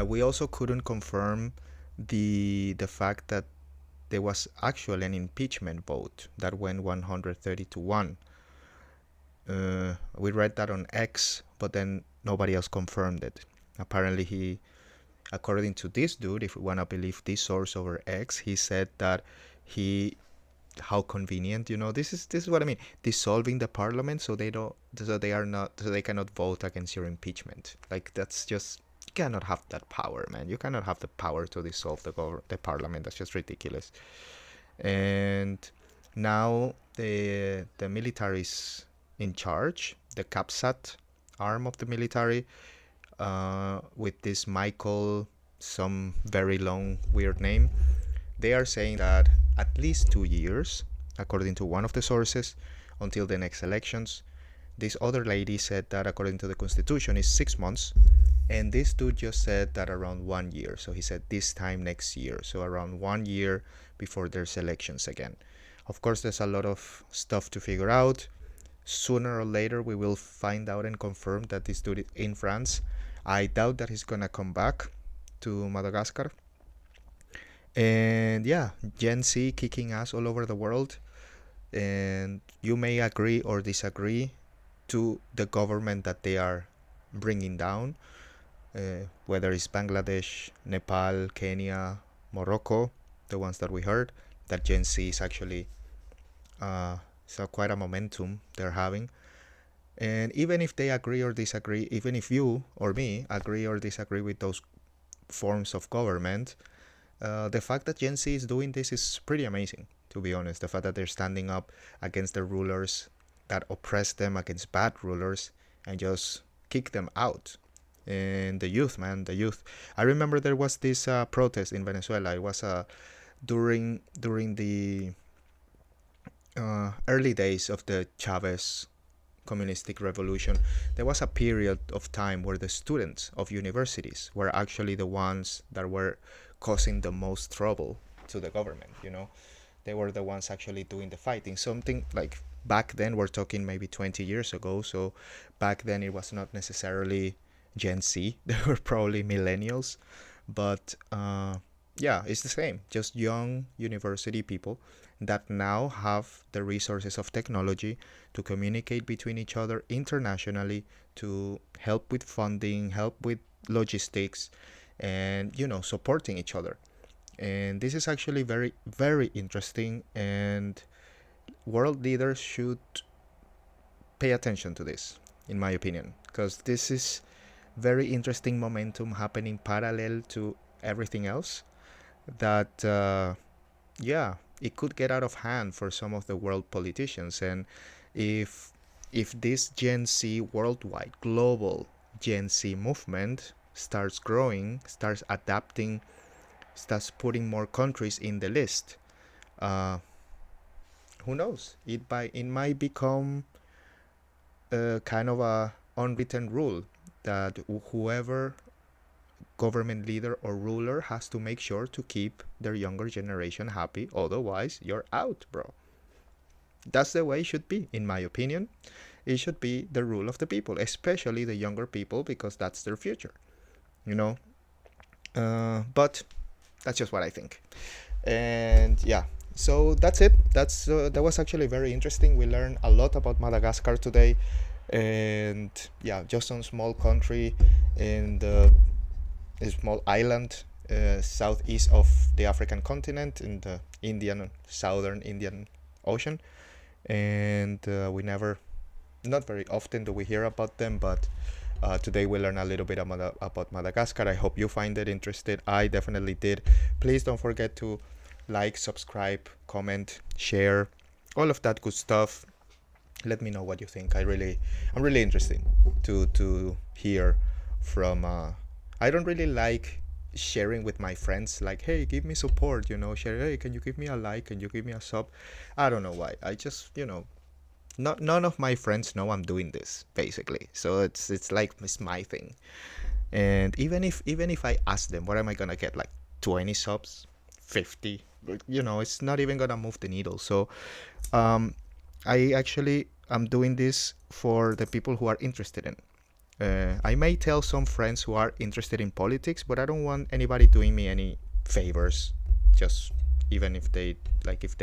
We also couldn't confirm the fact that there was actually an impeachment vote that went 130 to 1. We read that on X, but then nobody else confirmed it. Apparently he, according to this dude, if we want to believe this source over X, he said that how convenient, this is what I mean, dissolving the parliament so they cannot vote against your impeachment. Like, that's just, you cannot have that power, man. You cannot have the power to dissolve the parliament. That's just ridiculous. And now the military is in charge, the CAPSAT arm of the military, with this Michael, some very long weird name. They are saying that at least 2 years, according to one of the sources, until the next elections. This other lady said that according to the constitution is 6 months, and this dude just said that around 1 year. So he said this time next year, so around 1 year before there's elections again. Of course, there's a lot of stuff to figure out. Sooner or later we will find out and confirm that this dude is in France. I doubt that he's gonna come back to Madagascar. And yeah, Gen Z kicking ass all over the world. And you may agree or disagree to the government that they are bringing down, whether it's Bangladesh, Nepal, Kenya, Morocco, the ones that we heard, that Gen Z is actually quite a momentum they're having. And even if they agree or disagree, even if you or me agree or disagree with those forms of government, the fact that Gen Z is doing this is pretty amazing. to be honest. The fact that they're standing up against the rulers that oppress them, against bad rulers, and just kick them out. And the youth, man, the youth. I remember there was this protest in Venezuela. It was during the early days of the Chavez communistic revolution. There was a period of time where the students of universities were actually the ones that were causing the most trouble to the government. You know, they were the ones actually doing the fighting. Something like back then, we're talking maybe 20 years ago. So back then it was not necessarily Gen Z. They were probably millennials. But yeah, it's the same. Just young university people that now have the resources of technology to communicate between each other internationally, to help with funding, help with logistics, and, you know, supporting each other. And this is actually very, very interesting, and world leaders should pay attention to this, in my opinion, because this is very interesting momentum happening parallel to everything else that yeah, it could get out of hand for some of the world politicians. And if this Gen Z worldwide, global Gen Z movement starts growing, starts adapting, starts putting more countries in the list, who knows? It might become kind of a unwritten rule that whoever government leader or ruler has to make sure to keep their younger generation happy. Otherwise, you're out, bro. That's the way it should be, in my opinion. It should be the rule of the people, especially the younger people, because that's their future, you know. But that's just what I think. And yeah, so that's it. That was actually very interesting. We learned a lot about Madagascar today. And yeah, just a small country in a small island southeast of the African continent, in the southern Indian Ocean. And not very often do we hear about them, but today we learned a little bit about Madagascar. I hope you find it interesting. I definitely did. Please don't forget to like, subscribe, comment, share, all of that good stuff. Let me know what you think. I'm really interested to hear from. I don't really like sharing with my friends, like, hey, give me support, you know, share, hey, can you give me a like, can you give me a sub? I don't know why. I just, you know, none of my friends know I'm doing this, basically. So it's like, it's my thing. And even if I ask them, what am I gonna get, like 20 subs, 50, you know, it's not even gonna move the needle. So I'm doing this for the people who are interested in. I may tell some friends who are interested in politics, but I don't want anybody doing me any favors, just even if they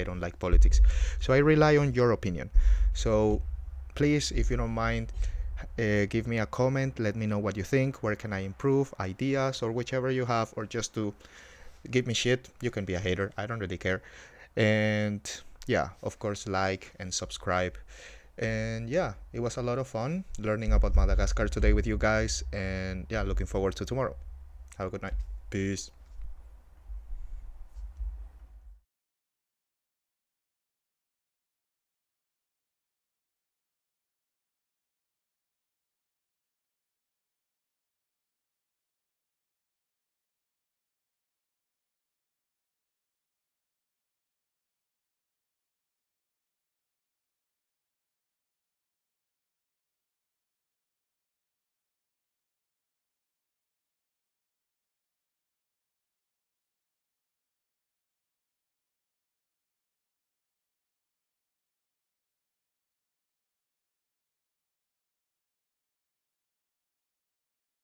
don't like politics. So I rely on your opinion. So please, if you don't mind, give me a comment. Let me know what you think. Where can I improve? Ideas or whichever you have, or just to give me shit. You can be a hater. I don't really care. And yeah, of course, like and subscribe. And yeah, it was a lot of fun learning about Madagascar today with you guys. And yeah, looking forward to tomorrow. Have a good night. Peace.